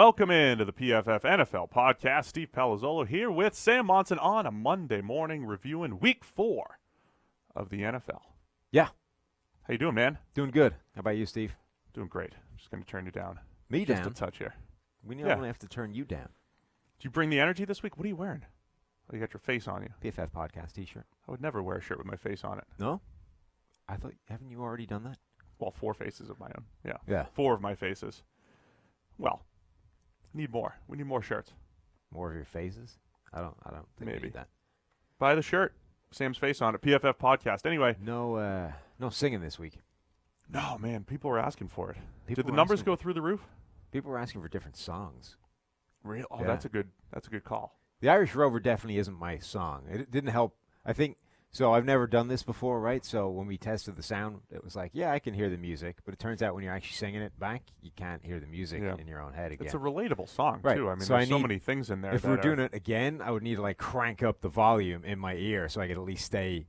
Welcome into the PFF NFL podcast. Steve Palazzolo here with Sam Monson on a Monday morning reviewing Week 4 of the NFL. Yeah. How you doing, man? Doing good. How about you, Steve? Doing great. I'm just going to turn you down. Me just down? Just a touch here. We only have to turn you down. Did you bring the energy this week? What are you wearing? Oh, you got your face on you. PFF podcast t-shirt. I would never wear a shirt with my face on it. No? I thought, haven't you already done that? Well, 4 faces of my own. Yeah. Yeah. 4 of my faces. Well, need more. We need more shirts. More of your faces? I don't think we need that. Buy the shirt. Sam's face on it. PFF podcast. Anyway. No singing this week. No, man. People were asking for it. Did the numbers go through the roof? People were asking for different songs. Real? Oh, yeah. That's a good call. The Irish Rover definitely isn't my song. It didn't help. I think so. I've never done this before, right? So when we tested the sound, it was like, yeah, I can hear the music, but it turns out when you're actually singing it back, you can't hear the music in your own head again. It's a relatable song right. too. I mean, so there's so many things in there. If we're doing it again, I would need to like crank up the volume in my ear so I could at least stay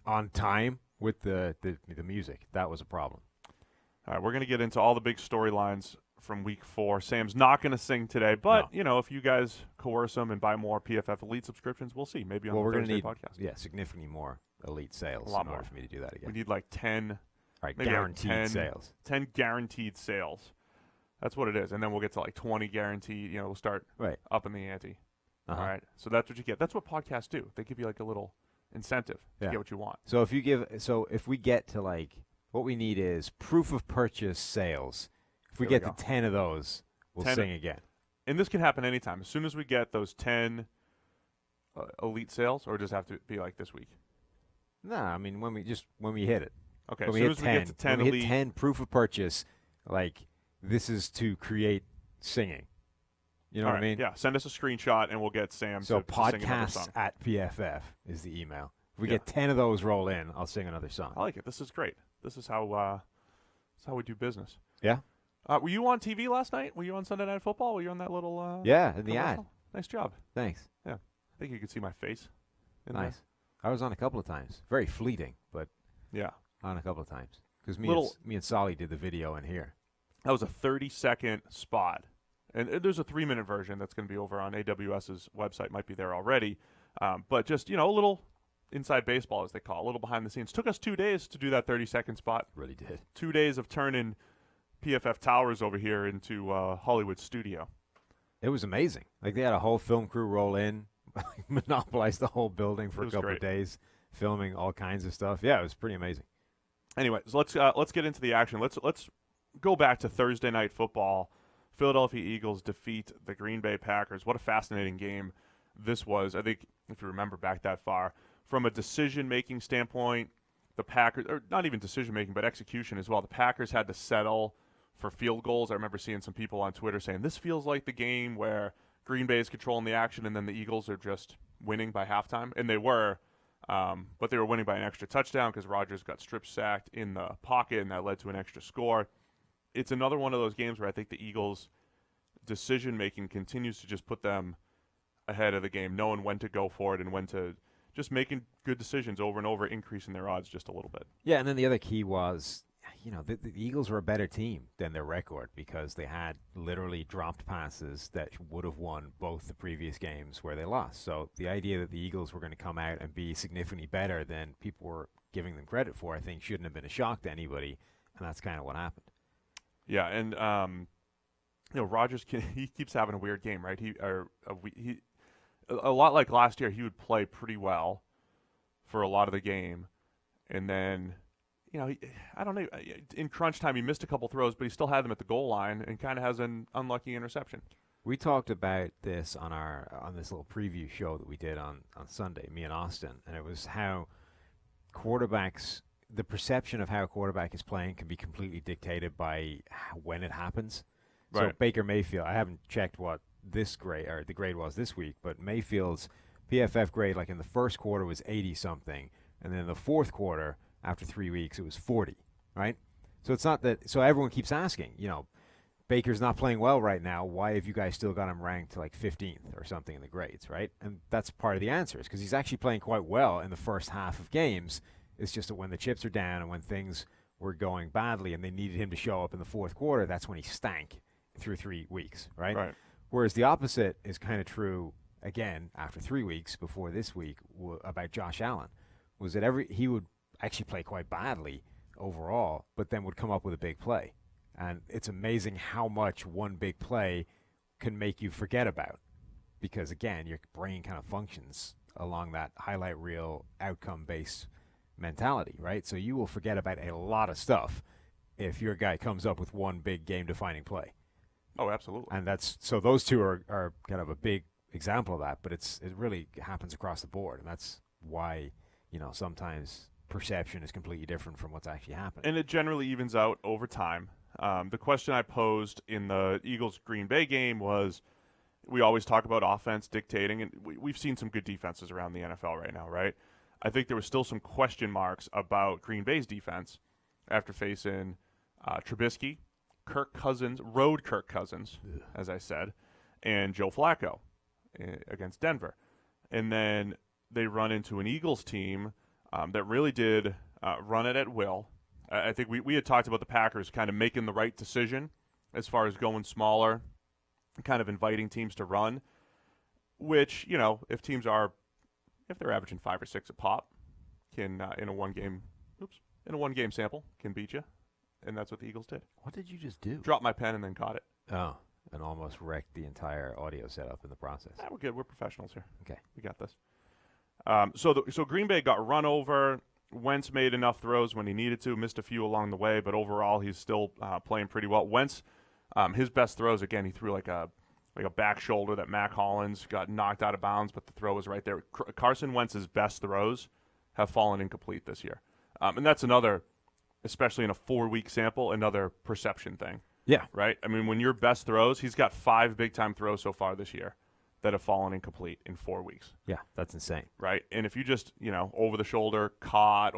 on time with the music. That was a problem. All right, we're going to get into all the big storylines from Week 4. Sam's not going to sing today, but if you guys coerce him and buy more PFF Elite subscriptions, we'll see. Maybe on the Thursday podcast. Yeah, significantly more Elite sales. A lot in order more for me to do that again. We need like 10. Right, guaranteed like 10 sales. 10 guaranteed sales. That's what it is, and then we'll get to like 20 guaranteed. We'll start up in the ante. Uh-huh. All right, so that's what you get. That's what podcasts do. They give you like a little incentive to get what you want. So if we get to like what we need is proof of purchase sales. If we get to 10 of those, we'll sing again. And this can happen anytime. As soon as we get those 10 elite sales, or does it have to be like this week? No, I mean when we hit it. Okay, as soon as we get to 10 elite, we hit 10 proof of purchase, like this is to create singing. You know what I mean? Yeah, send us a screenshot and we'll get Sam to sing another song. Podcast @PFF is the email. If we get 10 of those roll in, I'll sing another song. I like it. This is great. This is how we do business. Yeah. Were you on TV last night? Were you on Sunday Night Football? Were you on that little yeah, in the ad. Nice job. Thanks. Yeah. I think you could see my face. Nice. I was on a couple of times. Very fleeting, but yeah, on a couple of times. Because me and Solly did the video in here. That was a 30-second spot. And there's a 3-minute version that's going to be over on AWS's website. Might be there already. But just, a little inside baseball, as they call it, a little behind the scenes. Took us 2 days to do that 30-second spot. Really did. 2 days of turning PFF Towers over here into Hollywood studio. It was amazing. Like they had a whole film crew roll in, monopolize the whole building for a couple of days, filming all kinds of stuff. Yeah, it was pretty amazing. Anyway, so let's get into the action. Let's go back to Thursday Night Football. Philadelphia Eagles defeat the Green Bay Packers. What a fascinating game this was. I think if you remember back that far, from a decision-making standpoint, the Packers, or not even decision-making, but execution as well, the Packers had to settle for field goals. I remember seeing some people on Twitter saying, this feels like the game where Green Bay is controlling the action and then the Eagles are just winning by halftime. And they were, but they were winning by an extra touchdown because Rodgers got strip-sacked in the pocket, and that led to an extra score. It's another one of those games where I think the Eagles' decision-making continues to just put them ahead of the game, knowing when to go for it and when to just making good decisions over and over, increasing their odds just a little bit. Yeah, and then the other key was, the Eagles were a better team than their record because they had literally dropped passes that would have won both the previous games where they lost. So the idea that the Eagles were going to come out and be significantly better than people were giving them credit for, I think, shouldn't have been a shock to anybody, and that's kind of what happened. Yeah, and Rodgers he keeps having a weird game, right? He a lot like last year, he would play pretty well for a lot of the game, and then I don't know, in crunch time he missed a couple throws, but he still had them at the goal line and kind of has an unlucky interception. We talked about this on this little preview show that we did on Sunday, me and Austin, and it was how quarterbacks. The perception of how a quarterback is playing can be completely dictated by when it happens. Right. So Baker Mayfield, I haven't checked what the grade was this week, but Mayfield's PFF grade, like in the first quarter, was 80-something, and then in the fourth quarter, after 3 weeks, it was 40, right? So it's not that – so everyone keeps asking, Baker's not playing well right now. Why have you guys still got him ranked like 15th or something in the grades, right? And that's part of the answer is because he's actually playing quite well in the first half of games. It's just that when the chips are down and when things were going badly and they needed him to show up in the fourth quarter, that's when he stank. through 3 weeks, right? Right. Whereas the opposite is kind of true again after 3 weeks before this week about Josh Allen, was that he would actually play quite badly overall, but then would come up with a big play. And it's amazing how much one big play can make you forget about, because again, your brain kind of functions along that highlight reel outcome-based mentality, right? So you will forget about a lot of stuff if your guy comes up with one big game-defining play. Oh, absolutely. And so those two are kind of a big example of that, but it really happens across the board, and that's why, sometimes perception is completely different from what's actually happening. And it generally evens out over time. The question I posed in the Eagles-Green Bay game was, we always talk about offense dictating, and we've seen some good defenses around the NFL right now, right? I think there were still some question marks about Green Bay's defense after facing Trubisky, Kirk Cousins, as I said, and Joe Flacco against Denver. And then they run into an Eagles team that really did run it at will. I think we had talked about the Packers kind of making the right decision as far as going smaller, kind of inviting teams to run, which, if they're averaging 5 or 6 a pop, can in a one game sample can beat you. And that's what the Eagles did. What did you just do? Dropped my pen and then caught it. Oh, and almost wrecked the entire audio setup in the process. We're good. We're professionals here. Okay. We got this. So Green Bay got run over. Wentz made enough throws when he needed to, missed a few along the way, but overall he's still playing pretty well. Wentz, his best throws, again, he threw like a back shoulder that Mac Hollins got knocked out of bounds, but the throw was right there. Carson Wentz's best throws have fallen incomplete this year. And that's another, especially in a 4-week sample, another perception thing. Yeah. Right? I mean, when your best throws, he's got 5 big-time throws so far this year that have fallen incomplete in 4 weeks. Yeah, that's insane. Right? And if you just, over the shoulder, caught,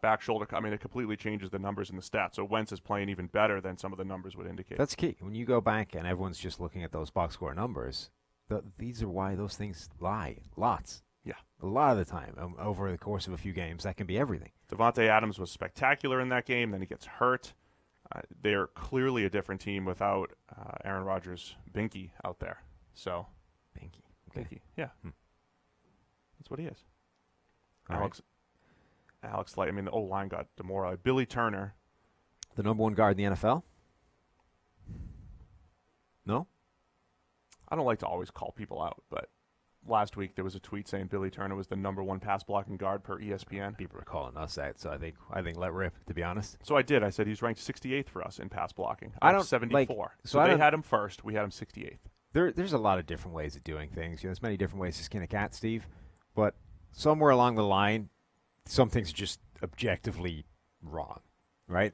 back shoulder caught, I mean, it completely changes the numbers and the stats. So Wentz is playing even better than some of the numbers would indicate. That's key. When you go back and everyone's just looking at those box score numbers, these are why those things lie. Lots. Yeah. A lot of the time, over the course of a few games, that can be everything. Devontae Adams was spectacular in that game. Then he gets hurt. They're clearly a different team without Aaron Rodgers' Binky out there. So, Binky. Okay. Binky, yeah. That's what he is. All Alex Light. I mean, the O-line got demoralized. Billy Turner. The number one guard in the NFL? No? I don't like to always call people out, but last week there was a tweet saying Billy Turner was the number one pass blocking guard per ESPN. People are calling us that, so I think let rip, to be honest. So I did. I said he's ranked 68th for us in pass blocking. I don't 74. So they had him first. We had him 68th. There's a lot of different ways of doing things. There's many different ways to skin a cat, Steve. But somewhere along the line, some things are just objectively wrong, right?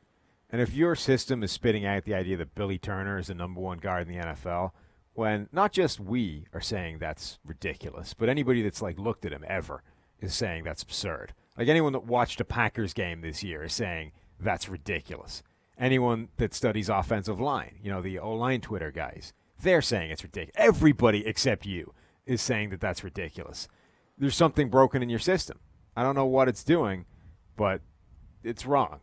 And if your system is spitting out the idea that Billy Turner is the number one guard in the NFL, when not just we are saying that's ridiculous, but anybody that's looked at him ever is saying that's absurd. Like anyone that watched a Packers game this year is saying that's ridiculous. Anyone that studies offensive line, the O-line Twitter guys, they're saying it's ridiculous. Everybody except you is saying that that's ridiculous. There's something broken in your system. I don't know what it's doing, but it's wrong.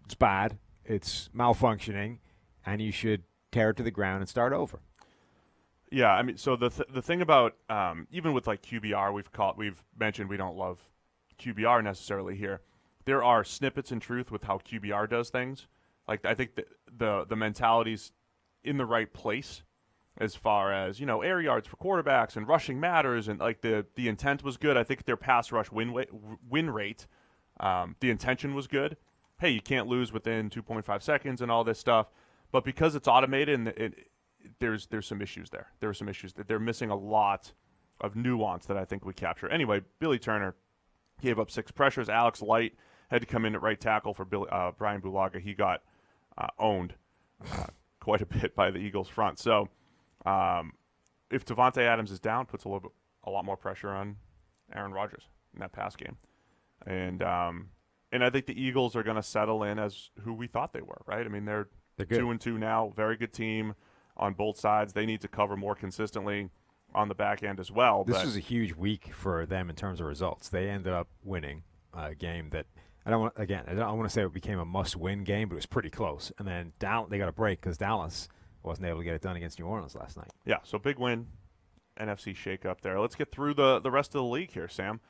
It's bad. It's malfunctioning, and you should tear it to the ground and start over. Yeah, I mean, so the thing about even with QBR, we've mentioned we don't love QBR necessarily here. There are snippets in truth with how QBR does things. I think the mentality's in the right place as far as air yards for quarterbacks and rushing matters, and the intent was good. I think their pass rush win rate, the intention was good. Hey, you can't lose within 2.5 seconds and all this stuff, but because it's automated and there's some issues there. There are some issues that they're missing a lot of nuance that I think we capture. Anyway, Billy Turner gave up 6 pressures. Alex Light had to come in at right tackle for Brian Bulaga. He got owned quite a bit by the Eagles front. So if Devontae Adams is down, puts a lot more pressure on Aaron Rodgers in that pass game. And I think the Eagles are going to settle in as who we thought they were, right? I mean, they're 2-2 now, very good team on both sides. They need to cover more consistently on the back end as well. This was a huge week for them in terms of results. They ended up winning a game that I don't want to say it became a must-win game, but it was pretty close. And then they got a break because Dallas wasn't able to get it done against New Orleans last night. Yeah, so big win, NFC shake-up there. Let's get through the rest of the league here, Sam.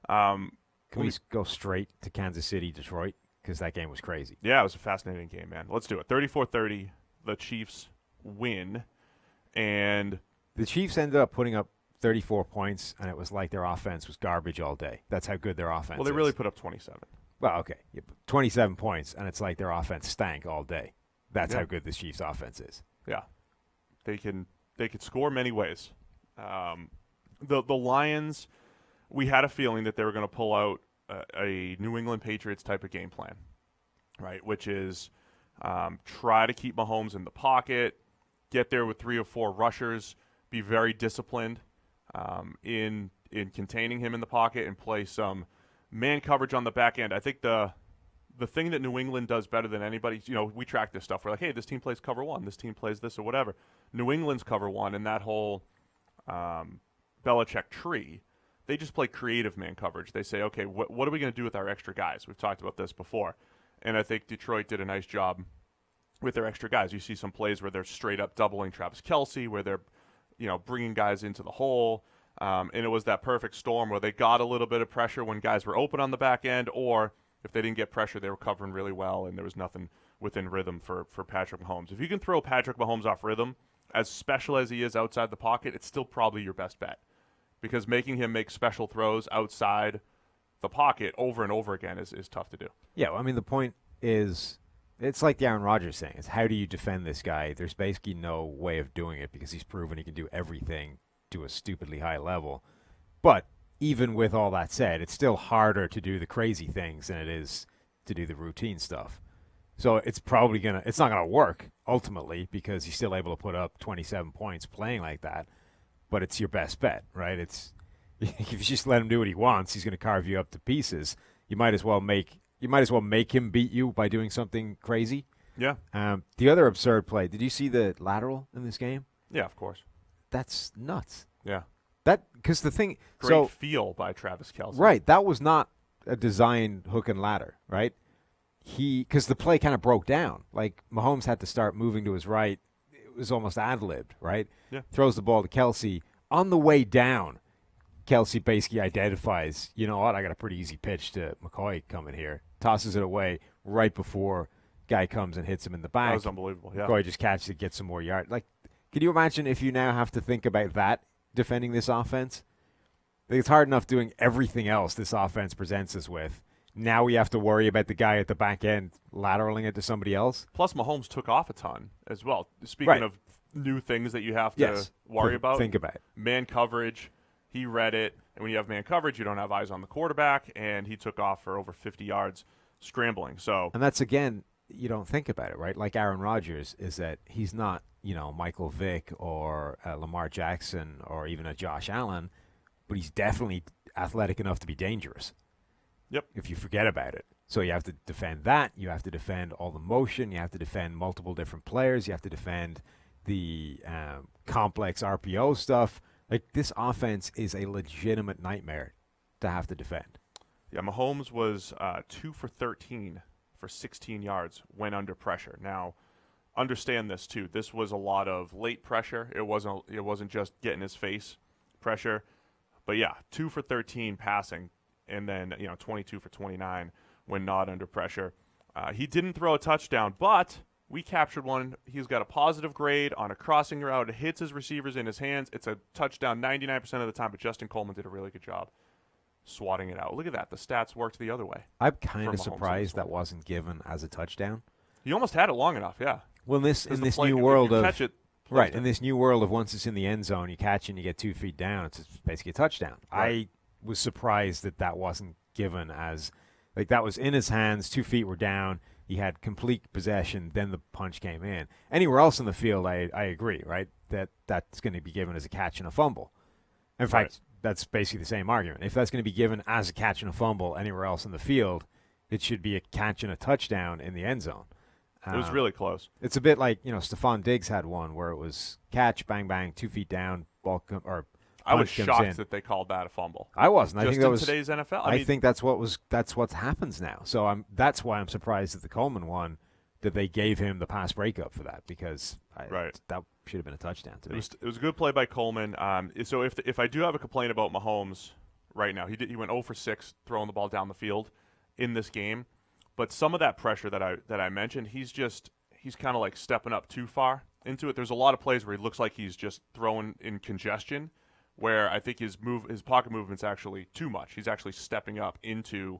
Can we go straight to Kansas City, Detroit? Because that game was crazy. Yeah, it was a fascinating game, man. Let's do it. 34-30, the Chiefs win. And the Chiefs ended up putting up 34 points, and it was like their offense was garbage all day. That's how good their offense is. Well, they really put up 27. Well, okay. 27 points, and it's like their offense stank all day. That's how good the Chiefs' offense is. Yeah. They could score many ways. The Lions, we had a feeling that they were going to pull out a New England Patriots type of game plan, right? Which is try to keep Mahomes in the pocket, get there with 3 or 4 rushers, be very disciplined in containing him in the pocket, and play some man coverage on the back end. I think the thing that New England does better than anybody, we track this stuff. We're like, hey, this team plays cover 1, this team plays this or whatever. New England's cover 1 and that whole Belichick tree, they just play creative man coverage. They say, okay, what are we going to do with our extra guys? We've talked about this before. And I think Detroit did a nice job with their extra guys. You see some plays where they're straight up doubling Travis Kelce, where they're, bringing guys into the hole. And it was that perfect storm where they got a little bit of pressure when guys were open on the back end, or if they didn't get pressure, they were covering really well, and there was nothing within rhythm for Patrick Mahomes. If you can throw Patrick Mahomes off rhythm, as special as he is outside the pocket, it's still probably your best bet, because making him make special throws outside the pocket over and over again is tough to do. Yeah, well, I mean, the point is, it's like the Aaron Rodgers thing. It's how do you defend this guy? There's basically no way of doing it because he's proven he can do everything to a stupidly high level. But even with all that said, it's still harder to do the crazy things than it is to do the routine stuff. So it's probably it's not gonna work ultimately because he's still able to put up 27 points playing like that. But it's your best bet, right? It's if you just let him do what he wants, he's gonna carve you up to pieces. You might as well make him beat you by doing something crazy. Yeah. The other absurd play. Did you see the lateral in this game? Yeah, of course. That's nuts. Yeah. Because the thing. Great feel by Travis Kelce. Right. That was not a design hook and ladder, right? Because the play kind of broke down. Like Mahomes had to start moving to his right. It was almost ad-libbed, right? Yeah. Throws the ball to Kelce. On the way down, Kelce basically identifies, you know what, I got a pretty easy pitch to McCoy coming here. Tosses it away right before guy comes and hits him in the back. That was unbelievable, yeah. McCoy just catches it, gets some more yard. Like, can you imagine if you now have to think about that defending this offense? Like, it's hard enough doing everything else this offense presents us with. Now we have to worry about the guy at the back end lateraling it to somebody else. Plus, Mahomes took off a ton as well. Speaking of new things that you have to worry about. Think about it. Man coverage, he read it. And when you have man coverage, you don't have eyes on the quarterback. And he took off for over 50 yards scrambling. And that's, again, you don't think about it, right? Like Aaron Rodgers is that he's not, Michael Vick or Lamar Jackson or even a Josh Allen, but he's definitely athletic enough to be dangerous. Yep. If you forget about it. So you have to defend that. You have to defend all the motion. You have to defend multiple different players. You have to defend the complex RPO stuff. Like, this offense is a legitimate nightmare to have to defend. Yeah, Mahomes was 2 for 13 for 16 yards when under pressure. Now, understand this too. This was a lot of late pressure. It wasn't just getting his face pressure. But yeah, 2 for 13 passing, and then 22 for 29 when not under pressure. He didn't throw a touchdown, but we captured one. He's got a positive grade on a crossing route. It hits his receivers in his hands. It's a touchdown 99% of the time, but Justin Coleman did a really good job swatting it out. Look at that. The stats worked the other way. I'm kind of surprised that wasn't given as a touchdown. He almost had it long enough, yeah. Well, in this new world of catch it, right, in this new world of once it's in the end zone, you catch it and you get 2 feet down, it's basically a touchdown. Right. I was surprised that wasn't given as, like, that was in his hands, 2 feet were down, he had complete possession, then the punch came in. Anywhere else in the field, I agree, right, that's going to be given as a catch and a fumble. In fact, that's basically the same argument. If that's going to be given as a catch and a fumble anywhere else in the field, it should be a catch and a touchdown in the end zone. It was really close. It's a bit like, Stephon Diggs had one where it was catch, bang, bang, 2 feet down, ball I was shocked that they called that a fumble. I wasn't. I think that was today's NFL. I think that's what happens now. So that's why I'm surprised at the Coleman one, that they gave him the pass breakup for that, because that should have been a touchdown to me. It was a good play by Coleman. So if I do have a complaint about Mahomes right now, he went 0 for 6 throwing the ball down the field in this game, but some of that pressure that I mentioned, he's kind of like stepping up too far into it. There's a lot of plays where he looks like he's just throwing in congestion, where I think his pocket movement's actually too much. He's actually stepping up into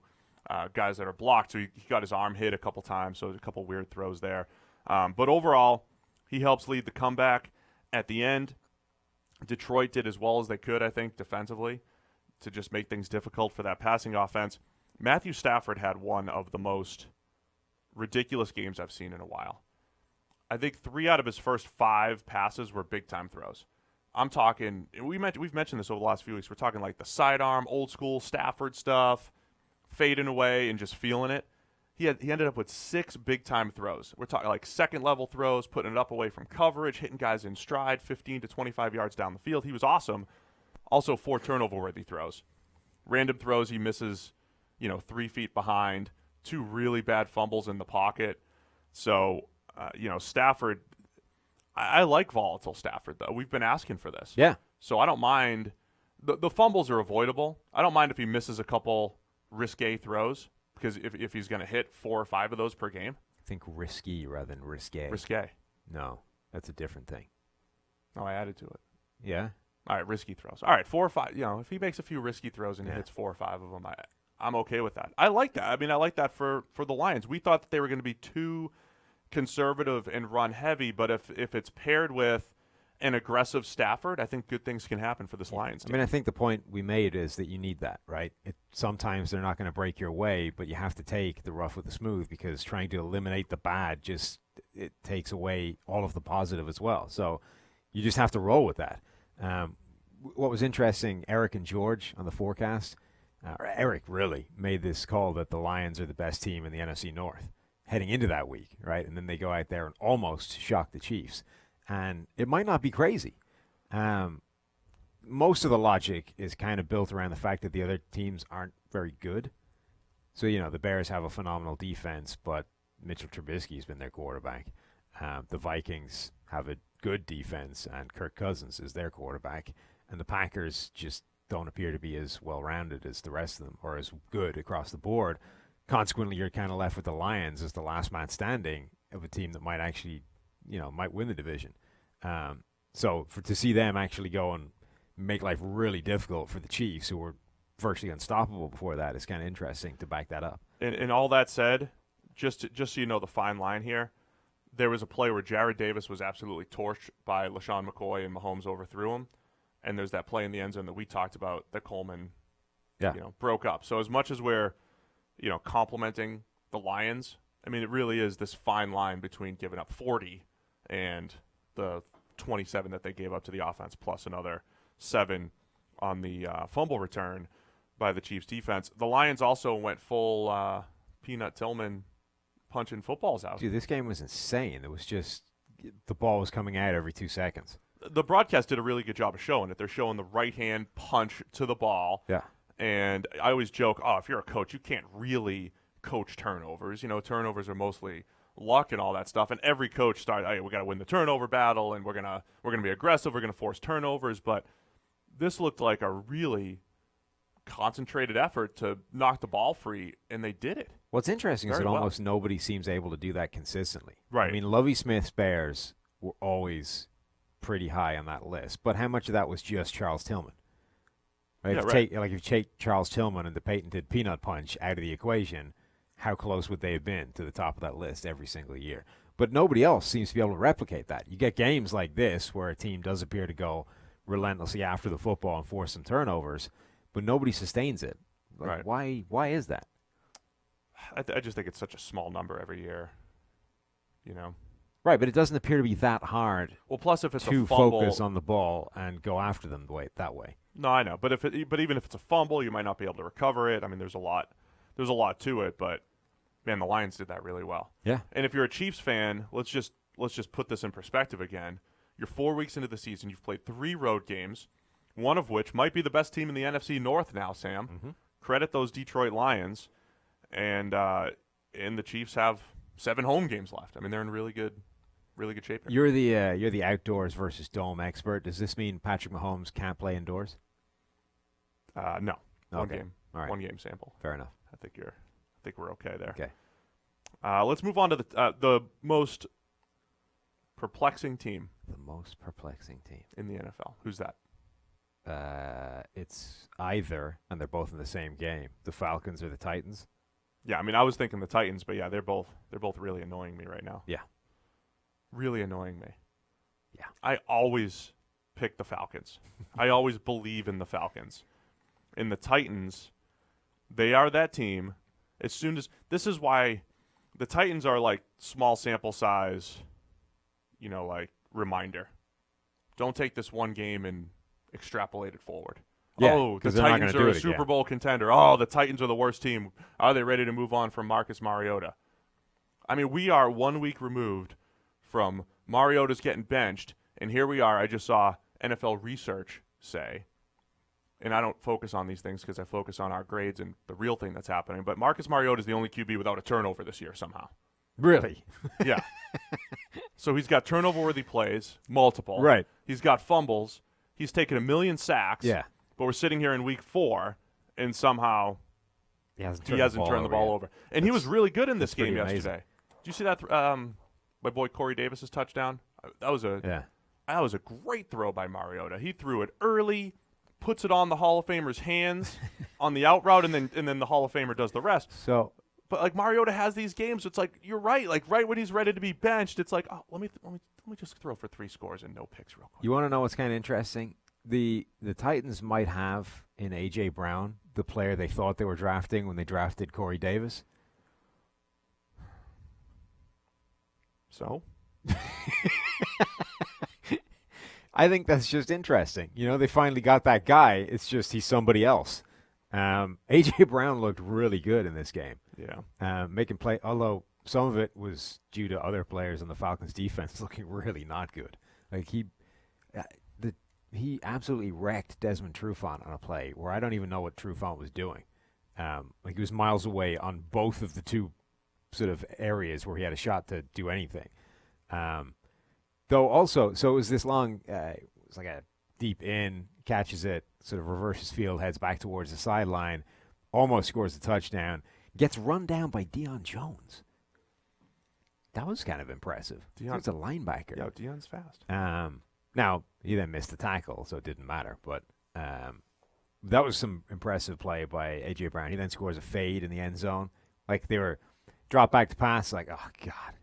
guys that are blocked. So he got his arm hit a couple times, so a couple weird throws there. But overall, he helps lead the comeback at the end. Detroit did as well as they could, I think, defensively to just make things difficult for that passing offense. Matthew Stafford had one of the most ridiculous games I've seen in a while. I think 3 out of his first 5 passes were big-time throws. I'm talking, we've mentioned this over the last few weeks. We're talking like the sidearm, old school Stafford stuff, fading away and just feeling it. He ended up with 6 big-time throws. We're talking like second-level throws, putting it up away from coverage, hitting guys in stride, 15 to 25 yards down the field. He was awesome. Also 4 turnover-worthy throws. Random throws he misses, 3 feet behind, 2 really bad fumbles in the pocket. So, Stafford, I like volatile Stafford, though. We've been asking for this. Yeah. So I don't mind. The fumbles are avoidable. I don't mind if he misses a couple risque throws, because if he's going to hit 4 or 5 of those per game. I think risky rather than risque. Risque. No, that's a different thing. Oh, I added to it. Yeah? All right, risky throws. All right, 4 or 5. If he makes a few risky throws and he hits 4 or 5 of them, I'm okay with that. I like that. I mean, I like that for the Lions. We thought that they were going to be too conservative and run heavy, but if it's paired with an aggressive Stafford, I think good things can happen for this Lions team. I mean, I think the point we made is that you need that, right? Sometimes they're not going to break your way, but you have to take the rough with the smooth, because trying to eliminate the bad it takes away all of the positive as well. So you just have to roll with that. What was interesting, Eric and George on the forecast, Eric really made this call that the Lions are the best team in the NFC North heading into that week, right? And then they go out there and almost shock the Chiefs. And it might not be crazy. Most of the logic is kind of built around the fact that the other teams aren't very good. So, the Bears have a phenomenal defense, but Mitchell Trubisky's been their quarterback. The Vikings have a good defense, and Kirk Cousins is their quarterback. And the Packers just don't appear to be as well-rounded as the rest of them, or as good across the board. Consequently, you're kind of left with the Lions as the last man standing of a team that might actually, might win the division. So to see them actually go and make life really difficult for the Chiefs, who were virtually unstoppable before that, is kind of interesting to back that up. And all that said, just so you know the fine line here, there was a play where Jared Davis was absolutely torched by LaShawn McCoy and Mahomes overthrew him. And there's that play in the end zone that we talked about that Coleman broke up. So as much as we're complimenting the Lions, I mean, it really is this fine line between giving up 40 and the 27 that they gave up to the offense, plus another 7 on the fumble return by the Chiefs defense. The Lions also went full Peanut Tillman punching footballs out. Dude, this game was insane. It was just the ball was coming out every 2 seconds. The broadcast did a really good job of showing it. They're showing the right-hand punch to the ball. Yeah. And I always joke, if you're a coach, you can't really coach turnovers. Turnovers are mostly luck and all that stuff. And every coach started, hey, we got to win the turnover battle, and we're gonna be aggressive. We're gonna force turnovers. But this looked like a really concentrated effort to knock the ball free, and they did it. What's interesting is that well. almost nobody seems able to do that consistently. Right. I mean, Lovie Smith's Bears were always pretty high on that list, but how much of that was just Charles Tillman? Right? Yeah, if you take Charles Tillman and the patented peanut punch out of the equation, how close would they have been to the top of that list every single year? But nobody else seems to be able to replicate that. You get games like this where a team does appear to go relentlessly after the football and force some turnovers, but nobody sustains it. Like, right. Why is that? I just think it's such a small number every year, Right, but it doesn't appear to be that hard. Well, plus if it's to a fumble, focus on the ball and go after them that way. No, I know, but even if it's a fumble, you might not be able to recover it. I mean, there's a lot to it, but man, the Lions did that really well. Yeah. And if you're a Chiefs fan, let's just put this in perspective again. You're 4 weeks into the season. You've played 3 road games, one of which might be the best team in the NFC North now. Sam, Credit those Detroit Lions, and the Chiefs have 7 home games left. I mean, they're in really good shape here. You're the outdoors versus dome expert. Does this mean Patrick Mahomes can't play indoors? No. One Okay. game. All right. One game sample. Fair enough. I think we're okay there. Okay. Let's move on to the most perplexing team The most perplexing team. in the NFL. Who's that? It's either, and they're both in the same game, the Falcons or the Titans. Yeah, I mean, I was thinking the Titans, but yeah, they're both really annoying me right now. Yeah. Really annoying me. Yeah. I always pick the Falcons. I always believe in the Falcons. In the Titans, they are that team. As soon as this is why the Titans are like small sample size, like reminder. Don't take this one game and extrapolate it forward. Yeah, oh, the 'cause they're not Titans gonna are do a it Super again. Bowl contender. Oh, the Titans are the worst team. Are they ready to move on from Marcus Mariota? I mean, we are 1 week removed from Mariota's getting benched, and here we are. I just saw NFL research say, and I don't focus on these things because I focus on our grades and the real thing that's happening, but Marcus Mariota is the only QB without a turnover this year somehow. Really? Yeah. So he's got turnover-worthy plays, multiple. Right. He's got fumbles. He's taken 1 million sacks. Yeah. But we're sitting here in week 4, and somehow He hasn't he hasn't turned the ball yet. over. And he was really good in this that's game pretty yesterday. amazing. Did you see that? My boy Corey Davis's touchdown. That was a great throw by Mariota. He threw it early, puts it on the Hall of Famer's hands on the out route, and then the Hall of Famer does the rest. So, But like Mariota has these games, it's like you're right. Like right when he's ready to be benched, it's like, oh, let me just throw for 3 scores and no picks real quick. you want to know what's kind of interesting? The Titans might have in A.J. Brown the player they thought they were drafting when they drafted Corey Davis. So I think that's just interesting. They finally got that guy. It's just he's somebody else. A.J. Brown looked really good in this game. yeah, Making play, although some of it was due to other players on the Falcons defense looking really not good. Like he absolutely wrecked Desmond Trufant on a play where I don't even know what Trufant was doing. Like he was miles away on both of the two sort of areas where he had a shot to do anything. Though also, so it was this long, it was like a deep in, catches it, sort of reverses field, heads back towards the sideline, almost scores the touchdown, gets run down by Deion Jones. That was kind of impressive. He's a linebacker. yeah, Deion's fast. Now, he then missed the tackle, so it didn't matter. But that was some impressive play by A.J. Brown. He then scores a fade in the end zone. Like they were drop back to pass, like, oh, God.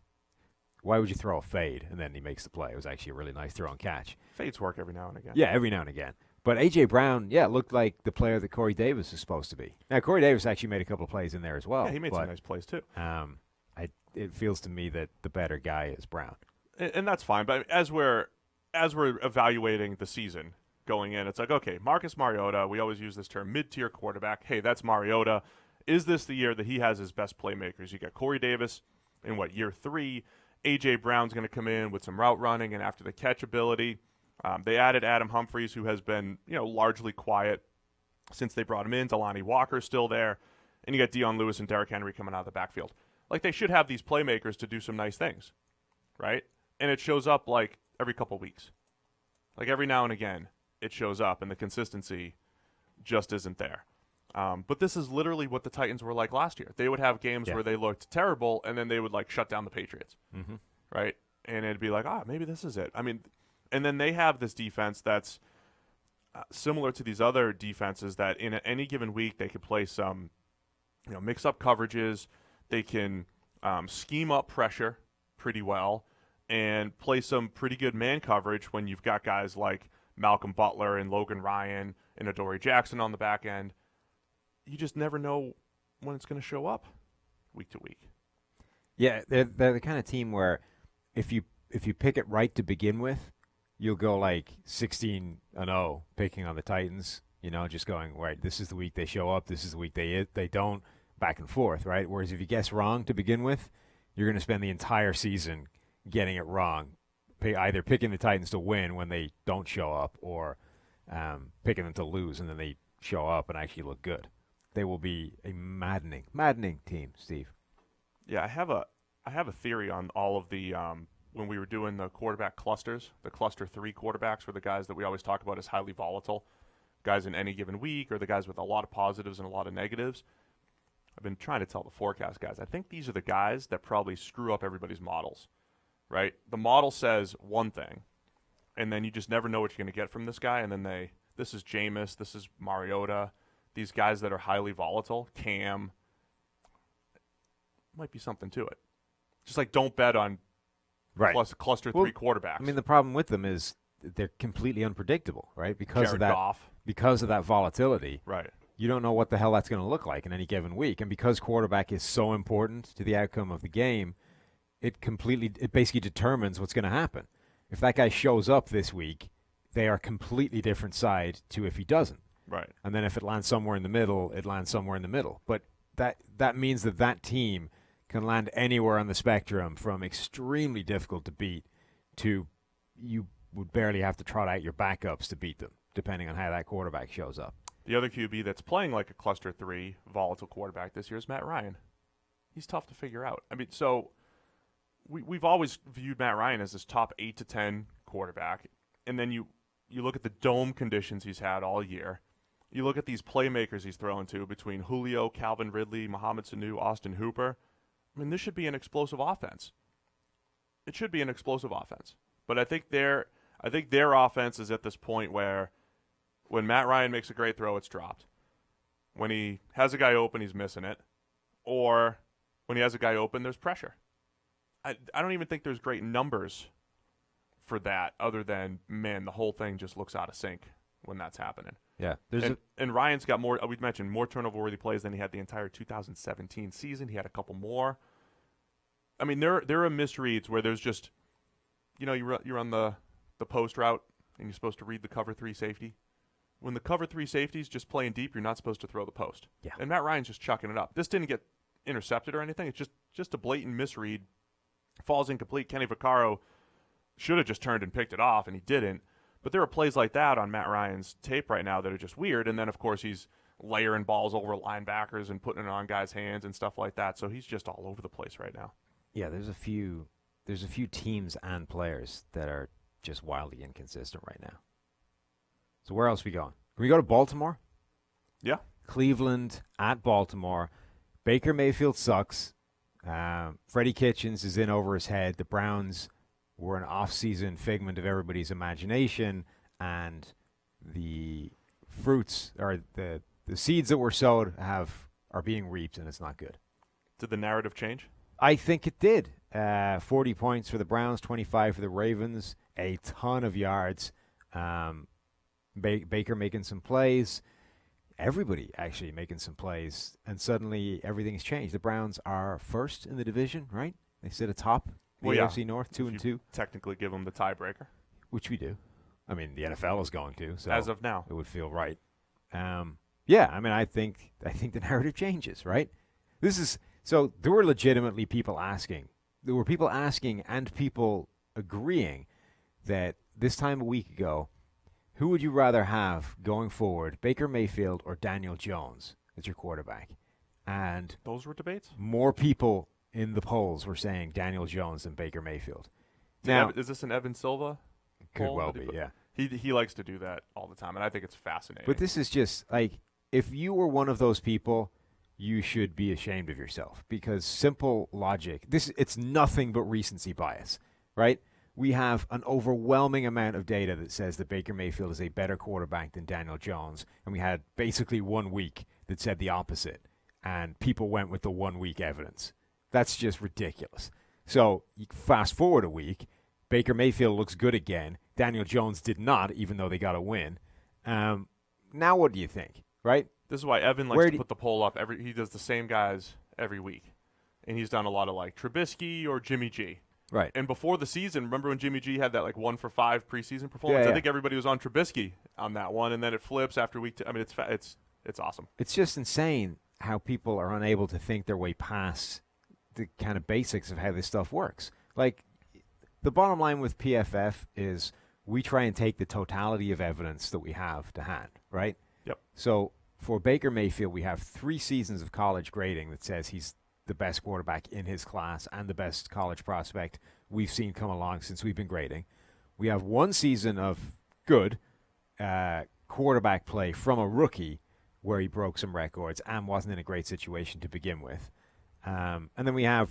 Why would you throw a fade? And then he makes the play. It was actually a really nice throw and catch. Fades work every now and again. Yeah, every now and again. But A.J. Brown, looked like the player that Corey Davis is supposed to be. Now, Corey Davis actually made a couple of plays in there as well. Yeah, he made some nice plays too. It feels to me that the better guy is Brown. And that's fine. But as we're evaluating the season going in, it's like, okay, Marcus Mariota, we always use this term, mid-tier quarterback. Hey, that's Mariota. Is this the year that he has his best playmakers? You got Corey Davis in year 3. A.J. Brown's going to come in with some route running and after the catch ability. They added Adam Humphries, who has been largely quiet since they brought him in. Delanie Walker's still there. And you got Dion Lewis and Derrick Henry coming out of the backfield. Like, they should have these playmakers to do some nice things, right? And it shows up, like, every couple weeks. Like, every now and again, it shows up, and the consistency just isn't there. But this is literally what the Titans were like last year. They would have games where they looked terrible, and then they would, like, shut down the Patriots, right? And it'd be like, maybe this is it. I mean, and then they have this defense that's similar to these other defenses that in any given week they could play some, mix-up coverages. They can scheme up pressure pretty well and play some pretty good man coverage when you've got guys like Malcolm Butler and Logan Ryan and Adoree Jackson on the back end. You just never know when it's going to show up week to week. Yeah, they're the kind of team where if you pick it right to begin with, you'll go like 16-0 picking on the Titans, just going, right, this is the week they show up, this is the week they don't, back and forth, right? Whereas if you guess wrong to begin with, you're going to spend the entire season getting it wrong, either picking the Titans to win when they don't show up or picking them to lose and then they show up and actually look good. They will be a maddening team, Steve. Yeah, I I have a theory on all of the when we were doing the quarterback clusters, the cluster 3 quarterbacks were the guys that we always talk about as highly volatile, guys in any given week, or the guys with a lot of positives and a lot of negatives. I've been trying to tell the forecast guys, I think these are the guys that probably screw up everybody's models, right? The model says one thing, and then you just never know what you're going to get from this guy, and then this is Jameis, this is Mariota, these guys that are highly volatile, Cam, might be something to it. Just like don't bet on cluster 3 quarterbacks. I mean, the problem with them is they're completely unpredictable, right? Because Jared of that, Goff. because of that volatility. Right. You don't know what the hell that's going to look like in any given week, and because quarterback is so important to the outcome of the game, it basically determines what's going to happen. If that guy shows up this week, they are a completely different side to if he doesn't. Right. And then if it lands somewhere in the middle, it lands somewhere in the middle. But that means that team can land anywhere on the spectrum from extremely difficult to beat to you would barely have to trot out your backups to beat them, depending on how that quarterback shows up. The other QB that's playing like a cluster 3 volatile quarterback this year is Matt Ryan. He's tough to figure out. I mean, so we've always viewed Matt Ryan as this top 8 to 10 quarterback, and then you look at the dome conditions he's had all year. You look at these playmakers he's thrown to between Julio, Calvin Ridley, Mohamed Sanu, Austin Hooper. I mean, this should be an explosive offense. It should be an explosive offense. But I think their offense is at this point where when Matt Ryan makes a great throw, it's dropped. When he has a guy open, he's missing it. Or when he has a guy open, there's pressure. I don't even think there's great numbers for that other than, man, the whole thing just looks out of sync when that's happening. Yeah. And Ryan's got more, we mentioned, more turnover-worthy plays than he had the entire 2017 season. He had a couple more. I mean, there are misreads where there's just, you're on the post route and you're supposed to read the cover 3 safety. When the cover 3 safety's just playing deep, you're not supposed to throw the post. Yeah. And Matt Ryan's just chucking it up. This didn't get intercepted or anything. It's just a blatant misread. Falls incomplete. Kenny Vaccaro should have just turned and picked it off, and he didn't. But there are plays like that on Matt Ryan's tape right now that are just weird. And then, of course, he's layering balls over linebackers and putting it on guys' hands and stuff like that. So he's just all over the place right now. Yeah, there's a few teams and players that are just wildly inconsistent right now. So where else are we going? Can we go to Baltimore? Yeah. Cleveland at Baltimore. Baker Mayfield sucks. Freddie Kitchens is in over his head. The Browns were an off-season figment of everybody's imagination, and the fruits or the seeds that were sowed are being reaped, and it's not good. Did the narrative change? I think it did. 40 points for the Browns, 25 for the Ravens, a ton of yards. Baker making some plays. Everybody actually making some plays, and suddenly everything's changed. The Browns are first in the division, right? They sit atop the AFC North, 2-2. Technically give them the tiebreaker. Which we do. I mean, the NFL is going to. So as of now. It would feel right. Yeah, I mean, I think the narrative changes, right? So there were legitimately people asking. There were people asking and people agreeing that this time a week ago, who would you rather have going forward, Baker Mayfield or Daniel Jones as your quarterback? And those were debates? More people in the polls were saying Daniel Jones than Baker Mayfield. Now, is this an Evan Silva? Could well be, yeah. He likes to do that all the time, and I think it's fascinating. But this is just, like, if you were one of those people, you should be ashamed of yourself, because simple logic, it's nothing but recency bias, right? We have an overwhelming amount of data that says that Baker Mayfield is a better quarterback than Daniel Jones, and we had basically 1 week that said the opposite, and people went with the 1 week evidence. That's just ridiculous. So you fast forward a week, Baker Mayfield looks good again. Daniel Jones did not, even though they got a win. Now what do you think, right? This is why Evan likes to put the poll up. He does the same guys every week, and he's done a lot of like Trubisky or Jimmy G. Right. And before the season, remember when Jimmy G had that like 1 for 5 preseason performance? Yeah. I think everybody was on Trubisky on that one, and then it flips after week 2. I mean, it's awesome. It's just insane how people are unable to think their way past the kind of basics of how this stuff works. Like, the bottom line with PFF is we try and take the totality of evidence that we have to hand, right? Yep. So for Baker Mayfield, we have 3 seasons of college grading that says he's the best quarterback in his class and the best college prospect we've seen come along since we've been grading. We have one season of good quarterback play from a rookie where he broke some records and wasn't in a great situation to begin with. And then we have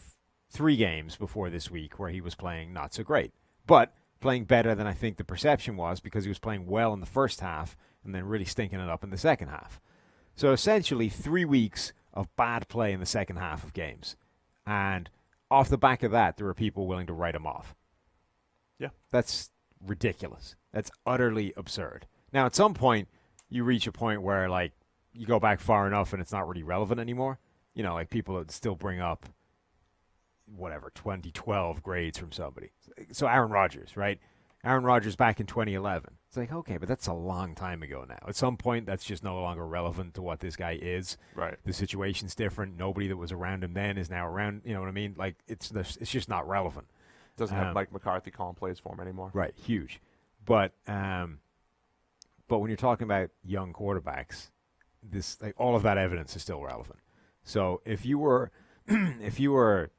3 games before this week where he was playing not so great, but playing better than I think the perception was because he was playing well in the first half and then really stinking it up in the second half. So essentially 3 weeks of bad play in the second half of games. And off the back of that, there are people willing to write him off. Yeah. That's ridiculous. That's utterly absurd. Now, at some point, you reach a point where, like, you go back far enough and it's not really relevant anymore. You know, like people would still bring up, 2012 grades from somebody. So Aaron Rodgers, right? Aaron Rodgers back in 2011. It's like, okay, but that's a long time ago now. At some point, that's just no longer relevant to what this guy is. Right. The situation's different. Nobody that was around him then is now around. You know what I mean? Like, it's just not relevant. Doesn't have Mike McCarthy calling plays for him anymore. Right, huge. But when you're talking about young quarterbacks, all of that evidence is still relevant. So if you were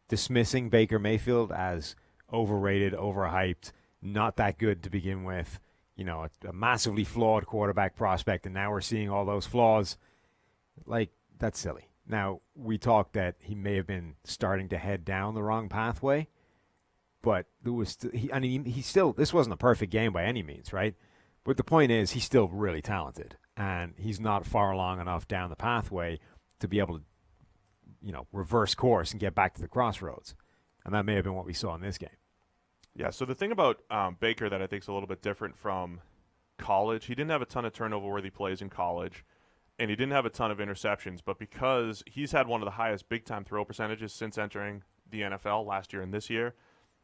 dismissing Baker Mayfield as overrated, overhyped, not that good to begin with, a massively flawed quarterback prospect, and now we're seeing all those flaws, like, that's silly. Now, we talked that he may have been starting to head down the wrong pathway, but there was this wasn't a perfect game by any means, right? But the point is, he's still really talented, and he's not far along enough down the pathway to be able to, reverse course and get back to the crossroads. And that may have been what we saw in this game. Yeah, so the thing about Baker that I think is a little bit different from college, he didn't have a ton of turnover-worthy plays in college, and he didn't have a ton of interceptions, but because he's had one of the highest big-time throw percentages since entering the NFL last year and this year,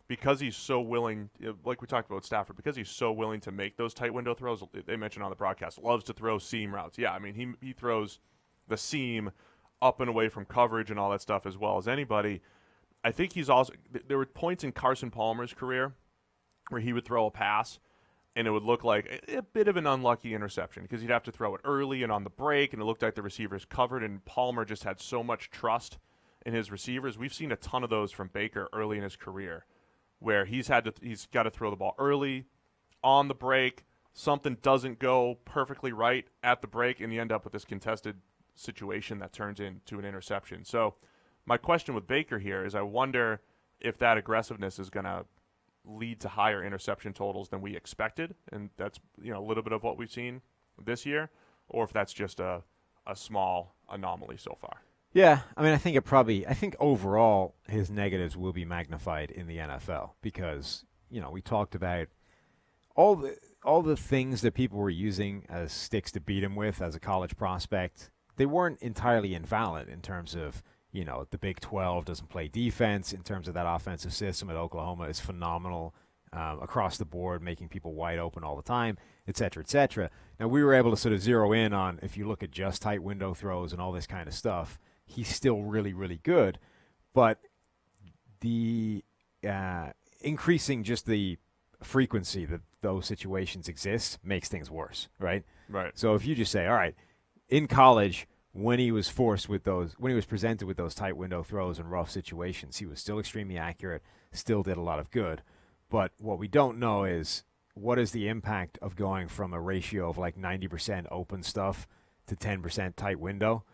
because he's so willing, like we talked about Stafford, because he's so willing to make those tight window throws, they mentioned on the broadcast, loves to throw seam routes. Yeah, I mean, he throws the seam up and away from coverage and all that stuff as well as anybody. I think he's also – there were points in Carson Palmer's career where he would throw a pass and it would look like a bit of an unlucky interception because he'd have to throw it early and on the break, and it looked like the receivers covered, and Palmer just had so much trust in his receivers. We've seen a ton of those from Baker early in his career where he's got to throw the ball early, on the break, something doesn't go perfectly right at the break, and you end up with this contested situation that turns into an interception. So my question with Baker here is I wonder if that aggressiveness is going to lead to higher interception totals than we expected, and that's a little bit of what we've seen this year, or if that's just a small anomaly so far. Yeah, I mean, I think overall his negatives will be magnified in the NFL because, we talked about all the things that people were using as sticks to beat him with as a college prospect. They weren't entirely invalid in terms of, the Big 12 doesn't play defense, in terms of that offensive system at Oklahoma is phenomenal across the board, making people wide open all the time, et cetera, et cetera. Now, we were able to sort of zero in on, if you look at just tight window throws and all this kind of stuff, he's still really, really good. But the increasing just the frequency that those situations exist makes things worse, right? Right. So if you just say, all right, in college, when he was presented with those tight window throws and rough situations, he was still extremely accurate, still did a lot of good. But what we don't know is what is the impact of going from a ratio of like 90% open stuff to 10% tight window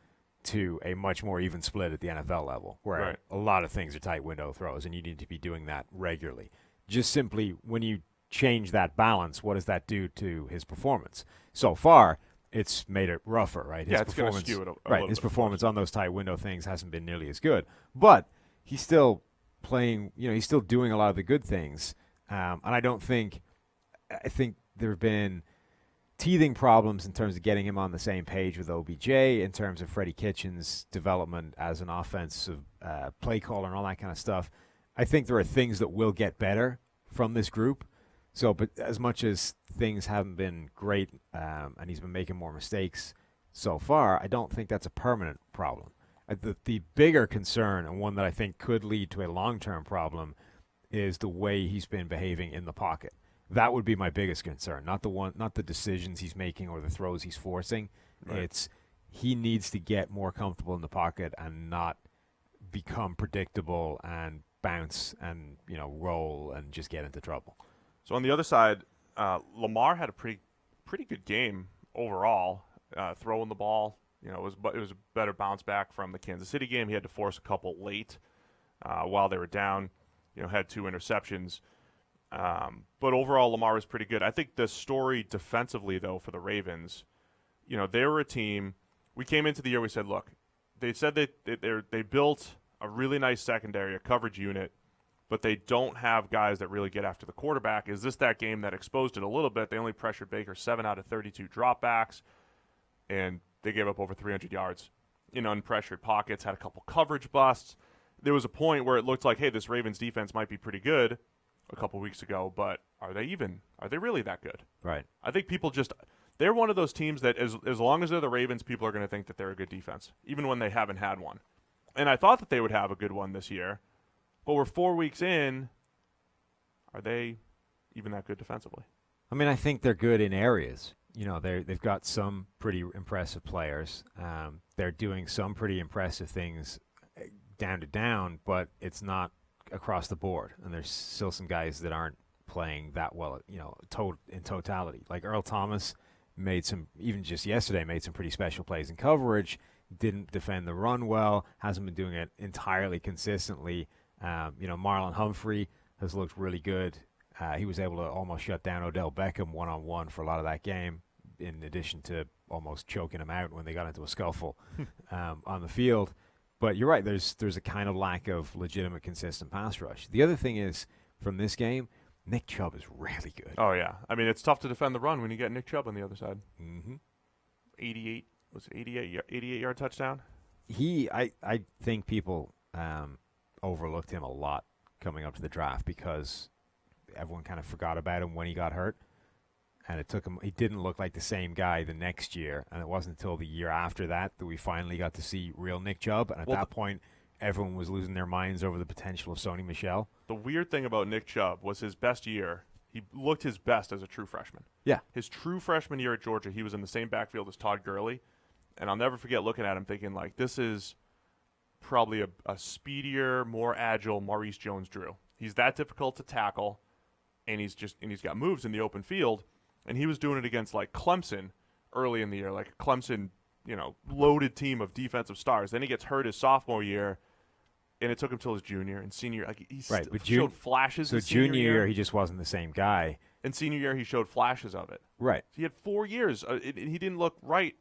to a much more even split at the NFL level, where right. a lot of things are tight window throws, and you need to be doing that regularly. Just simply, when you change that balance, what does that do to his performance? So far, it's made it rougher, right? It's going to skew it a right, little his bit, performance on those tight window things hasn't been nearly as good. But he's still playing, he's still doing a lot of the good things. And I think there have been teething problems in terms of getting him on the same page with OBJ, in terms of Freddie Kitchens' development as an offensive play caller and all that kind of stuff. I think there are things that will get better from this group. So, but as much as things haven't been great and he's been making more mistakes so far, I don't think that's a permanent problem. The bigger concern, and one that I think could lead to a long-term problem, is the way he's been behaving in the pocket. That would be my biggest concern, not the decisions he's making or the throws he's forcing. Right. It's he needs to get more comfortable in the pocket and not become predictable and bounce and roll and just get into trouble. So on the other side, Lamar had a pretty good game overall, throwing the ball. It was a better bounce back from the Kansas City game. He had to force a couple late while they were down. Had 2 interceptions. But overall, Lamar was pretty good. I think the story defensively, though, for the Ravens, they were a team. We came into the year, we said, look, they said they built a really nice secondary, a coverage unit, but they don't have guys that really get after the quarterback. Is this that game that exposed it a little bit? They only pressured Baker 7 out of 32 dropbacks, and they gave up over 300 yards in unpressured pockets, had a couple coverage busts. There was a point where it looked like, hey, this Ravens defense might be pretty good a couple weeks ago, but are they even? Are they really that good? Right. I think people they're one of those teams that as long as they're the Ravens, people are going to think that they're a good defense, even when they haven't had one. And I thought that they would have a good one this year, but we're 4 weeks in. Are they even that good defensively? I mean, I think they're good in areas. They've got some pretty impressive players. They're doing some pretty impressive things down to down, but it's not across the board. And there's still some guys that aren't playing that well, in totality. Like Earl Thomas even just yesterday, made some pretty special plays in coverage, didn't defend the run well, hasn't been doing it entirely consistently. Marlon Humphrey has looked really good. He was able to almost shut down Odell Beckham one-on-one for a lot of that game, in addition to almost choking him out when they got into a scuffle on the field. But you're right, there's a kind of lack of legitimate, consistent pass rush. The other thing is, from this game, Nick Chubb is really good. Oh, yeah. I mean, it's tough to defend the run when you get Nick Chubb on the other side. Mm-hmm. 88-yard touchdown? I think people overlooked him a lot coming up to the draft because everyone kind of forgot about him when he got hurt. And it took him. He didn't look like the same guy the next year, and it wasn't until the year after that we finally got to see real Nick Chubb. And at that point, everyone was losing their minds over the potential of Sony Michel. The weird thing about Nick Chubb was his best year. He looked his best as a true freshman. Yeah, his true freshman year at Georgia, he was in the same backfield as Todd Gurley, and I'll never forget looking at him thinking, like, this is probably a speedier, more agile Maurice Jones-Drew. He's that difficult to tackle, and he's got moves in the open field. And he was doing it against, like, Clemson early in the year, like a Clemson, loaded team of defensive stars. Then he gets hurt his sophomore year, and it took him till his junior and senior. Like, he showed flashes. So junior year, he just wasn't the same guy. And senior year, he showed flashes of it. Right. He had 4 years. He didn't look right.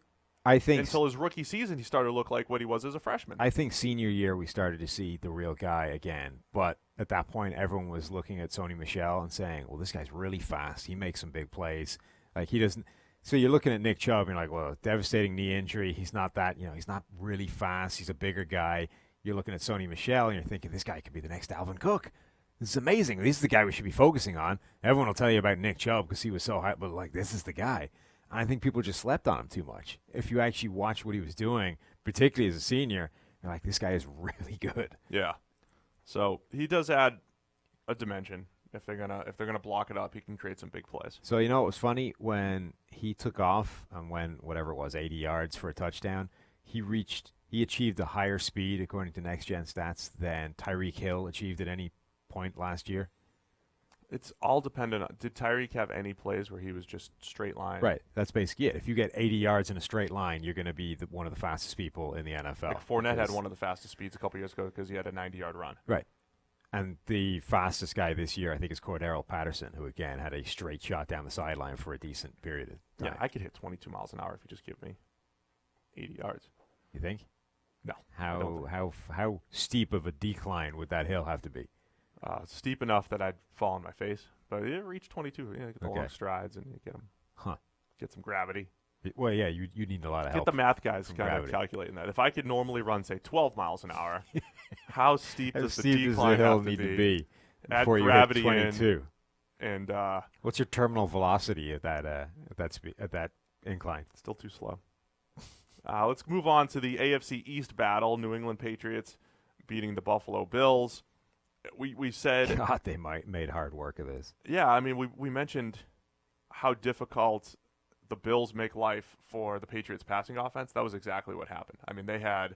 I think until his rookie season, he started to look like what he was as a freshman. I think senior year, we started to see the real guy again. But at that point, everyone was looking at Sony Michel and saying, well, this guy's really fast. He makes some big plays. Like, he doesn't. So you're looking at Nick Chubb, and you're like, well, devastating knee injury. He's not that, he's not really fast. He's a bigger guy. You're looking at Sony Michel, and you're thinking, this guy could be the next Alvin Cook. This is amazing. This is the guy we should be focusing on. Everyone will tell you about Nick Chubb because he was so high, but, like, this is the guy. And I think people just slept on him too much. If you actually watch what he was doing, particularly as a senior, you're like, this guy is really good. Yeah. So he does add a dimension. If they're gonna block it up, he can create some big plays. So it was funny when he took off and went whatever it was, 80 yards for a touchdown. He achieved a higher speed according to Next Gen Stats than Tyreek Hill achieved at any point last year. It's all dependent on, did Tyreek have any plays where he was just straight line? Right. That's basically it. If you get 80 yards in a straight line, you're going to be one of the fastest people in the NFL. Like Fournette had one of the fastest speeds a couple years ago because he had a 90-yard run. Right. And the fastest guy this year, I think, is Cordero Patterson, who, again, had a straight shot down the sideline for a decent period of time. Yeah, I could hit 22 miles an hour if you just give me 80 yards. You think? No. How steep of a decline would that hill have to be? Steep enough that I'd fall on my face, but it reached 22. Get the long strides and you get them. Get some gravity. Well, yeah, you need a lot of help. Get the math guys kind of calculating that. If I could normally run, say, 12 miles an hour, how steep does the decline have to be? Add before gravity you hit 22. And what's your terminal velocity at that incline? Still too slow. Let's move on to the AFC East battle. New England Patriots beating the Buffalo Bills. We said, God, they made hard work of this. Yeah, I mean, we mentioned how difficult the Bills make life for the Patriots passing offense. That was exactly what happened. I mean, they had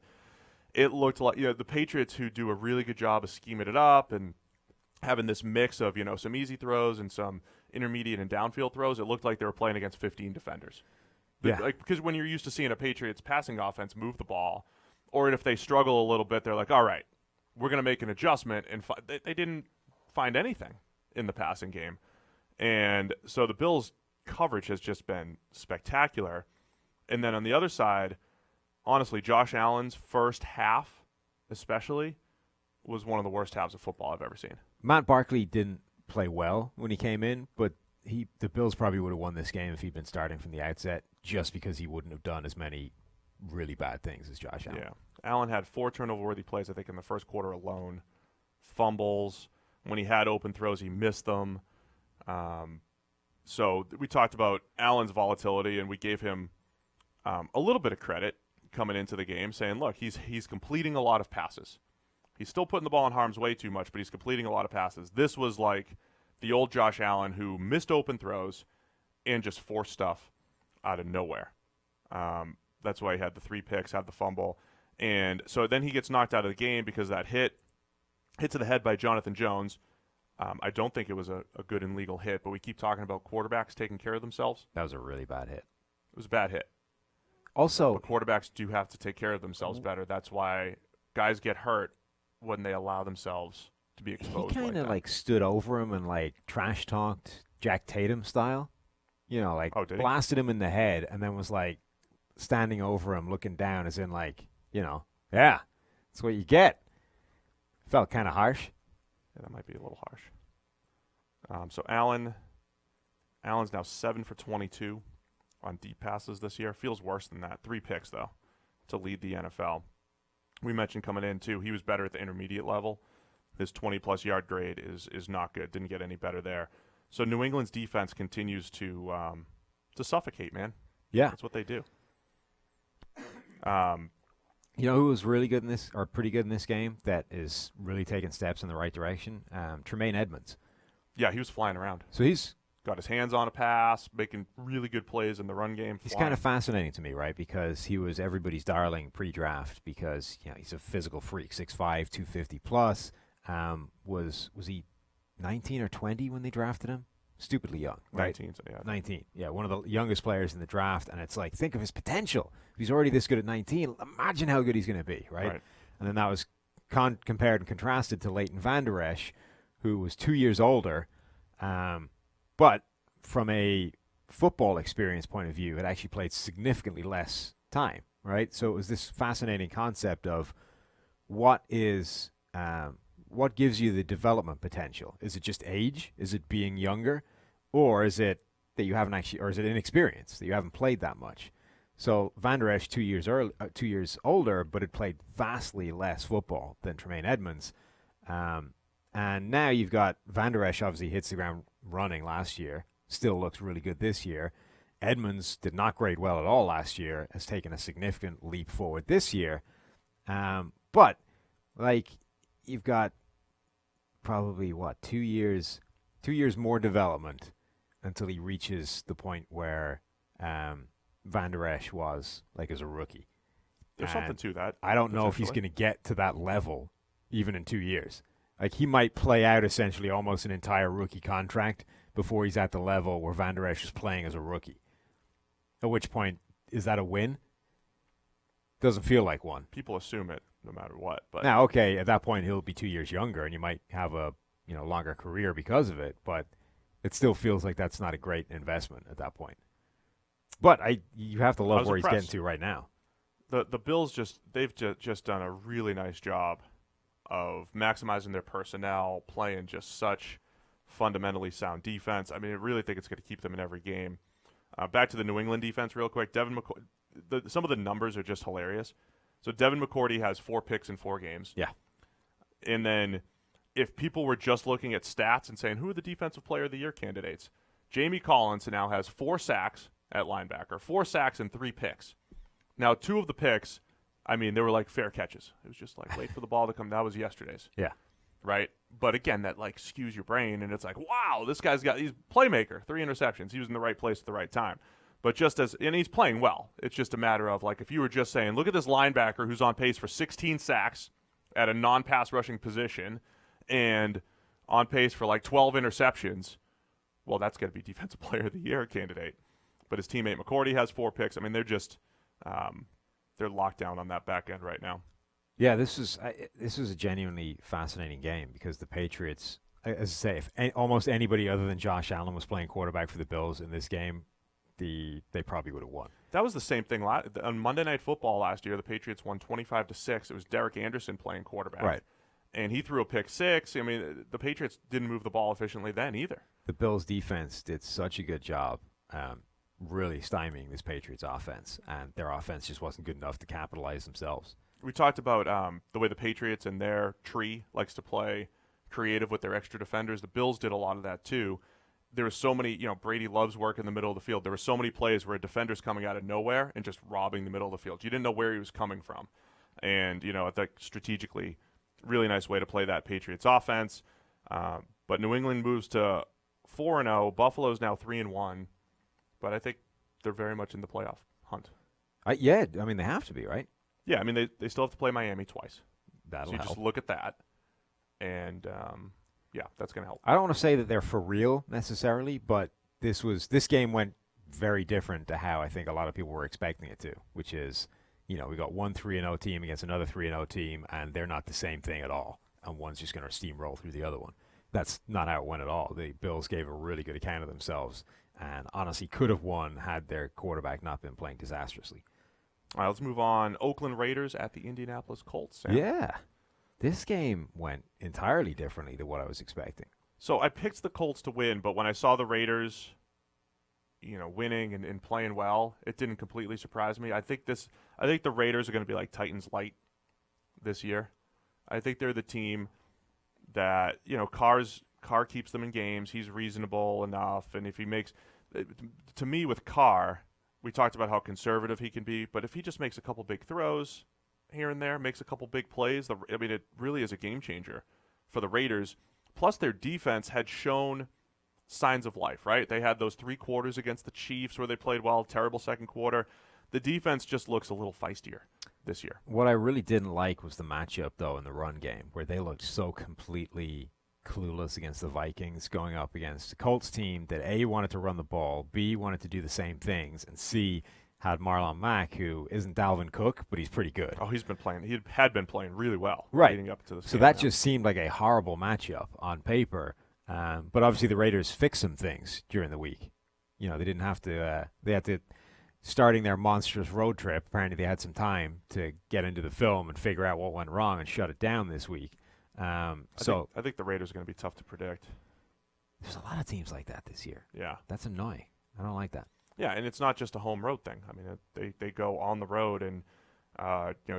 it looked like the Patriots, who do a really good job of scheming it up and having this mix of some easy throws and some intermediate and downfield throws. It looked like they were playing against 15 defenders. Yeah. Because when you're used to seeing a Patriots passing offense move the ball, or if they struggle a little bit, they're like, all right, we're going to make an adjustment. And they didn't find anything in the passing game. And so the Bills' coverage has just been spectacular. And then on the other side, honestly, Josh Allen's first half especially was one of the worst halves of football I've ever seen. Matt Barkley didn't play well when he came in, but the Bills probably would have won this game if he'd been starting from the outset, just because he wouldn't have done as many really bad things as Josh Allen. Yeah. Allen had 4 turnover-worthy plays, I think, in the first quarter alone. Fumbles. When he had open throws, he missed them. So we talked about Allen's volatility, and we gave him a little bit of credit coming into the game, saying, look, he's completing a lot of passes. He's still putting the ball in harm's way too much, but he's completing a lot of passes. This was like the old Josh Allen who missed open throws and just forced stuff out of nowhere. That's why he had the 3 picks, had the fumble. And so then he gets knocked out of the game because that hit to the head by Jonathan Jones. I don't think it was a good and legal hit, but we keep talking about quarterbacks taking care of themselves. That was a really bad hit. It was a bad hit. Also, but quarterbacks do have to take care of themselves better. That's why guys get hurt when they allow themselves to be exposed. He kind of like stood over him and like trash talked Jack Tatum style. Blasted him in the head and then was like standing over him looking down as in like, yeah, that's what you get. Felt kind of harsh. Yeah, that might be a little harsh. So Allen's now 7 for 22 on deep passes this year. Feels worse than that. 3 picks, though, to lead the NFL. We mentioned coming in, too, he was better at the intermediate level. His 20-plus yard grade is not good. Didn't get any better there. So New England's defense continues to suffocate, man. Yeah. That's what they do. You know who was really good in this, or pretty good in this game, that is really taking steps in the right direction? Tremaine Edmonds. Yeah, he was flying around. So he's got his hands on a pass, making really good plays in the run game. He's kind of fascinating to me, right? Because he was everybody's darling pre-draft because he's a physical freak, 6'5", 250 plus. Was he 19 or 20 when they drafted him? Stupidly young, right? 19, so yeah. 19, yeah, one of the youngest players in the draft, and it's like, think of his potential. If he's already this good at 19, imagine how good he's going to be, right? And then that was compared and contrasted to Leighton Vander Esch, who was 2 years older, but from a football experience point of view, had actually played significantly less time, right? So it was this fascinating concept of what gives you the development potential? Is it just age? Is it being younger? Or is it that you haven't actually, or is it inexperience that you haven't played that much? So Vander Esch 2 years older, but had played vastly less football than Tremaine Edmonds. And now you've got Vander Esch obviously hits the ground running last year, still looks really good this year. Edmonds did not grade well at all last year, has taken a significant leap forward this year. But like you've got probably 2 years more development until he reaches the point where Vander Esch was like as a rookie. There's something to that. I don't know if he's going to get to that level even in 2 years. Like he might play out essentially almost an entire rookie contract before he's at the level where Vander Esch is playing as a rookie. At which point, is that a win? Doesn't feel like one. People assume it no matter what. But now, okay, at that point he'll be 2 years younger, and you might have a longer career because of it. But it still feels like that's not a great investment at that point. But you have to love where he's getting to right now. The Bills they've just done a really nice job of maximizing their personnel, playing just such fundamentally sound defense. I mean, I really think it's going to keep them in every game. Back to the New England defense real quick. Devin McCourty, some of the numbers are just hilarious. So Devin McCourty has 4 picks in 4 games. Yeah. And then if people were just looking at stats and saying, who are the defensive player of the year candidates? Jamie Collins now has 4 sacks at linebacker, 4 sacks and 3 picks. Now, 2 of the picks, I mean, they were like fair catches. It was just like, wait for the ball to come. That was yesterday's. Yeah. Right? But again, that like skews your brain, and it's like, wow, this guy's got, he's playmaker, 3 interceptions. He was in the right place at the right time. But and he's playing well. It's just a matter of, like, if you were just saying, look at this linebacker who's on pace for 16 sacks at a non-pass rushing position and on pace for like 12 interceptions, well, that's going to be Defensive Player of the Year candidate. But his teammate McCourty has 4 picks. I mean, they're just they're locked down on that back end right now. Yeah, this is a genuinely fascinating game because the Patriots, as I say, if almost anybody other than Josh Allen was playing quarterback for the Bills in this game, they probably would have won. That was the same thing on Monday Night Football last year. The Patriots won 25-6. It was Derek Anderson playing quarterback, right? And he threw a pick 6. I mean, the Patriots didn't move the ball efficiently then either. The Bills' defense did such a good job, really stymieing this Patriots' offense, and their offense just wasn't good enough to capitalize themselves. We talked about the way the Patriots and their tree likes to play creative with their extra defenders. The Bills did a lot of that too. There were so many, Brady loves work in the middle of the field. There were so many plays where a defender's coming out of nowhere and just robbing the middle of the field. You didn't know where he was coming from. And, I think strategically, really nice way to play that Patriots offense. But New England moves to 4-0. Buffalo's now 3-1. But I think they're very much in the playoff hunt. Yeah, I mean, they have to be, right? Yeah, I mean, they still have to play Miami twice. That'll help. help. Just look at that. And, yeah, that's going to help. I don't want to say that they're for real necessarily, but this game went very different to how I think a lot of people were expecting it to, which is, we got one 3-0 team against another 3-0 team, and they're not the same thing at all. And one's just going to steamroll through the other one. That's not how it went at all. The Bills gave a really good account of themselves and honestly could have won had their quarterback not been playing disastrously. All right, let's move on. Oakland Raiders at the Indianapolis Colts. Sam. Yeah. This game went entirely differently than what I was expecting. So I picked the Colts to win, but when I saw the Raiders, winning and playing well, it didn't completely surprise me. I think the Raiders are going to be like Titans light this year. I think they're the team that, Carr keeps them in games. He's reasonable enough, and if he makes, to me with Carr, we talked about how conservative he can be, but if he just makes a couple big throws here and there, makes a couple big plays, it really is a game changer for the Raiders. Plus, their defense had shown signs of life, right? They had those 3 quarters against the Chiefs where they played well, terrible second quarter. The defense just looks a little feistier this year. What I really didn't like was the matchup, though, in the run game, where they looked so completely clueless against the Vikings, going up against a Colts team that A, wanted to run the ball, B, wanted to do the same things, and C, had Marlon Mack, who isn't Dalvin Cook, but he's pretty good. Oh, he's been playing. He had been playing really well leading up to this So game that now. just seemed like a horrible matchup on paper. But obviously the Raiders fixed some things during the week. They didn't have to. They had to, starting their monstrous road trip. Apparently they had some time to get into the film and figure out what went wrong and shut it down this week. I think the Raiders are going to be tough to predict. There's a lot of teams like that this year. Yeah, that's annoying. I don't like that. Yeah, and it's not just a home road thing. I mean, they go on the road and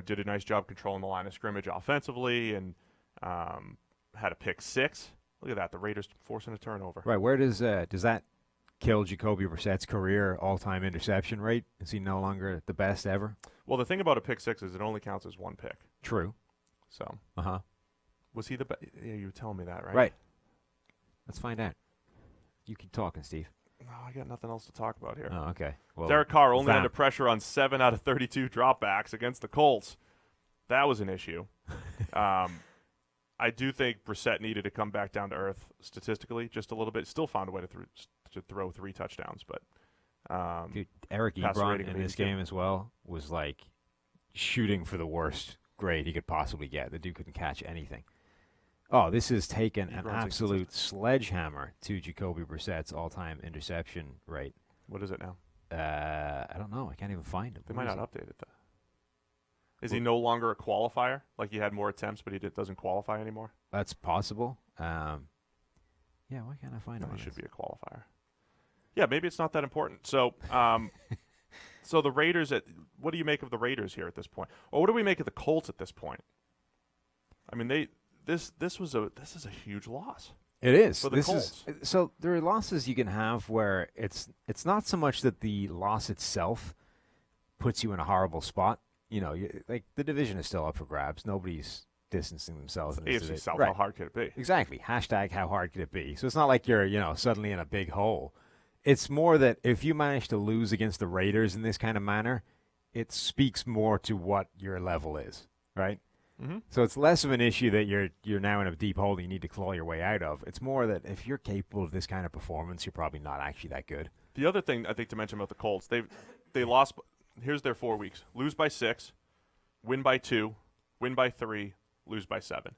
did a nice job controlling the line of scrimmage offensively and had a pick 6. Look at that, the Raiders forcing a turnover. Right, where does that kill Jacoby Brissett's career all-time interception rate? Is he no longer the best ever? Well, the thing about a pick 6 is it only counts as 1 pick. True. So. Was he the best? Yeah, you were telling me that, right? Right. Let's find out. You keep talking, Steve. No, I got nothing else to talk about here. Oh, okay. Well, Derek Carr only under pressure on 7 out of 32 dropbacks against the Colts. That was an issue. I do think Brissett needed to come back down to earth statistically just a little bit. Still found a way to throw 3 touchdowns, but dude, Eric Ebron in this game as well was like shooting for the worst grade he could possibly get. The dude couldn't catch anything. Oh, this has taken an absolute sledgehammer to Jacoby Brissett's all-time interception rate. What is it now? I don't know. I can't even find him. They might not update it, though. Is he no longer a qualifier? Like he had more attempts, but he doesn't qualify anymore? That's possible. Yeah, why can't I find him? He should be a qualifier. Yeah, maybe it's not that important. So, so the Raiders, what do you make of the Raiders here at this point? Or what do we make of the Colts at this point? I mean, this is a huge loss. It is. For the Colts. So there are losses you can have where it's not so much that the loss itself puts you in a horrible spot. Like the division is still up for grabs. Nobody's distancing themselves. AFC South, right. How hard could it be? Exactly. # how hard could it be? So it's not like you're, suddenly in a big hole. It's more that if you manage to lose against the Raiders in this kind of manner, it speaks more to what your level is, right? Mm-hmm. So it's less of an issue that you're now in a deep hole that you need to claw your way out of. It's more that if you're capable of this kind of performance, you're probably not actually that good. The other thing I think to mention about the Colts, they lost. Here's their 4 weeks: lose by 6, win by 2, win by 3, lose by 7.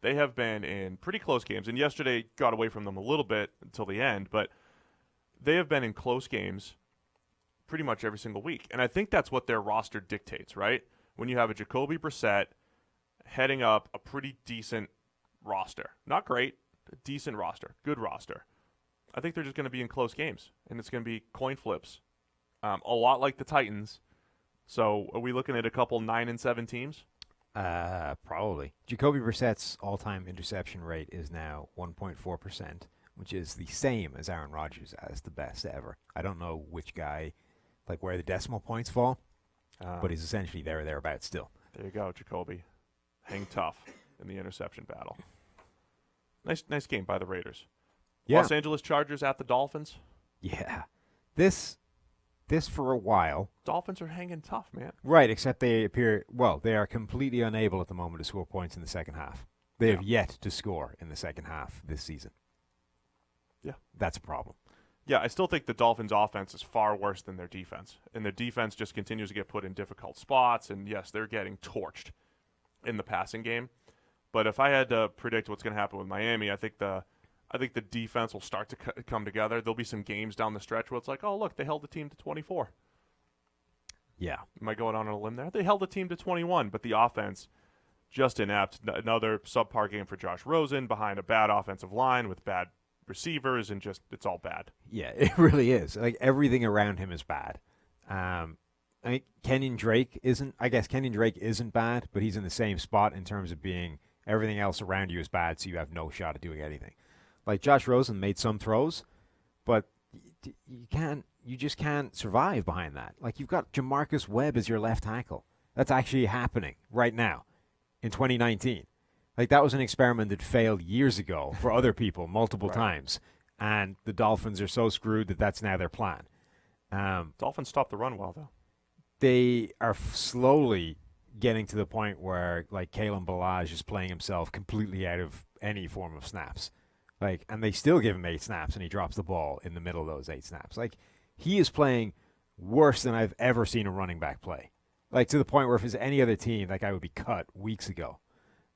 They have been in pretty close games, and yesterday got away from them a little bit until the end, but they have been in close games pretty much every single week. And I think that's what their roster dictates, right? When you have a Jacoby Brissett heading up a pretty decent roster. Not great, but decent roster, good roster. I think they're just going to be in close games, and it's going to be coin flips. A lot like the Titans. So are we looking at a couple 9-7 teams? Probably. Jacoby Brissett's all-time interception rate is now 1.4%, which is the same as Aaron Rodgers as the best ever. I don't know which guy, like where the decimal points fall, but he's essentially there or thereabouts still. There you go, Jacoby. Hang tough in the interception battle. Nice game by the Raiders. Yeah. Los Angeles Chargers at the Dolphins. Yeah. This for a while. Dolphins are hanging tough, man. Right, except they are completely unable at the moment to score points in the second half. They have yet to score in the second half this season. Yeah. That's a problem. Yeah, I still think the Dolphins' offense is far worse than their defense. And their defense just continues to get put in difficult spots. And, yes, they're getting torched in the passing game. But if I had to predict what's going to happen with Miami, I think the defense will start to come together. There'll be some games down the stretch where it's like, oh, look, they held the team to 24. Yeah. Am I going on a limb there? They held the team to 21, but the offense just inept. Another subpar game for Josh Rosen behind a bad offensive line with bad receivers, and just it's all bad. Yeah, it really is. Like everything around him is bad. Kenyon Drake isn't bad, but he's in the same spot in terms of being everything else around you is bad, so you have no shot at doing anything. Like Josh Rosen made some throws, but you just can't survive behind that. Like you've got Jamarcus Webb as your left tackle. That's actually happening right now in 2019. Like that was an experiment that failed years ago for other people multiple times, and the Dolphins are so screwed that that's now their plan. Dolphins stopped the run well, though. They are slowly getting to the point where like Kalen Ballage is playing himself completely out of any form of snaps. Like, and they still give him 8 snaps, and he drops the ball in the middle of those 8 snaps. Like, he is playing worse than I've ever seen a running back play. Like, to the point where if it's any other team, that guy would be cut weeks ago.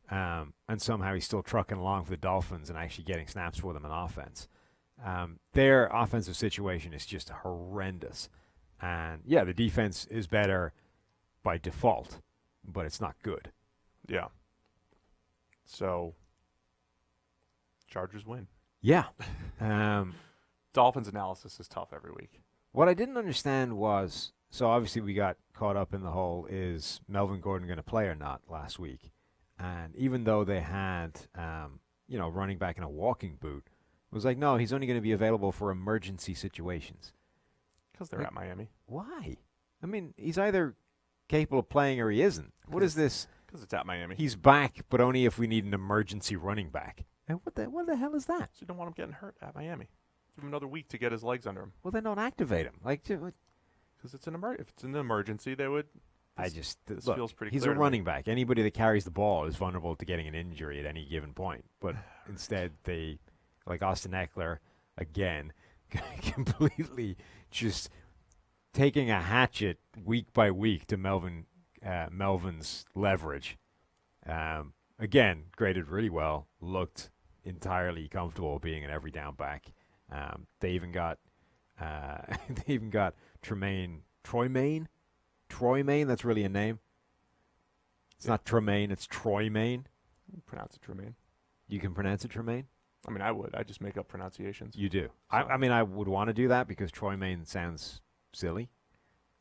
And somehow he's still trucking along for the Dolphins and actually getting snaps for them in offense. Their offensive situation is just horrendous. And, yeah, the defense is better by default, but it's not good. Yeah. So Chargers win. Yeah. Dolphins analysis is tough every week. What I didn't understand was, so obviously we got caught up in the whole, is Melvin Gordon going to play or not last week? And even though they had, running back in a walking boot, it was like, no, he's only going to be available for emergency situations. Because they're at Miami. Why? I mean, he's either capable of playing or he isn't. What is this? Because it's at Miami. He's back, but only if we need an emergency running back. And what the hell is that? So you don't want him getting hurt at Miami. Give him another week to get his legs under him. Well, then don't activate him. Like, because it's if it's an emergency, they would. This feels pretty. He's clear a running back. Anybody that carries the ball is vulnerable to getting an injury at any given point. But instead, they, like Austin Eckler, again, completely just taking a hatchet week by week to Melvin's leverage. Again, graded really well. Looked entirely comfortable being an every down back. They even got Troy Maine, that's really a name. It's not Tremaine, it's Troy Maine. Pronounce it Tremaine. You can pronounce it Tremaine? I mean, I would. I just make up pronunciations. You do. So. I mean, I would want to do that because Troy Maine sounds silly.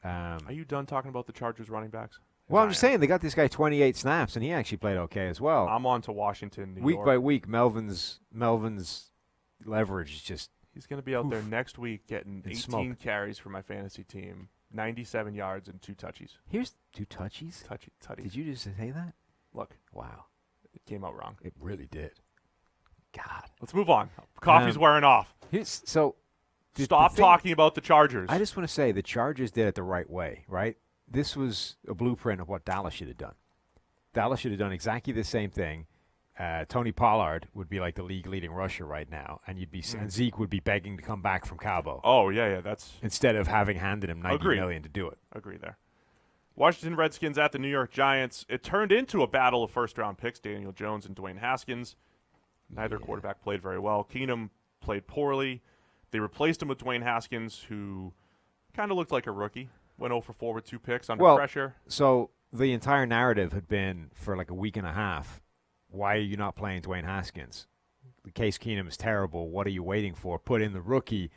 Are you done talking about the Chargers running backs? Well, I'm just saying, they got this guy 28 snaps, and he actually played okay as well. I'm on to Washington, New York. Week by week, Melvin's leverage is just... He's going to be out there next week getting 18 carries for my fantasy team, 97 yards, and 2 touchies. Here's 2 touchies? Tutties. Did you just say that? Look. Wow. It came out wrong. It really did. God. Let's move on. Coffee's wearing off. So Stop talking about the Chargers. I just want to say the Chargers did it the right way, right? This was a blueprint of what Dallas should have done. Dallas should have done exactly the same thing. Tony Pollard would be like the league-leading rusher right now, and and Zeke would be begging to come back from Cabo. Oh, yeah, that's... Instead of having handed him $90 million to do it. Agree there. Washington Redskins at the New York Giants. It turned into a battle of first-round picks, Daniel Jones and Dwayne Haskins. Neither quarterback played very well. Keenum played poorly. They replaced him with Dwayne Haskins, who kind of looked like a rookie. Went 0 for 4 with 2 picks under pressure. So the entire narrative had been for like a week and a half, why are you not playing Dwayne Haskins? Case Keenum is terrible. What are you waiting for? Put in the rookie.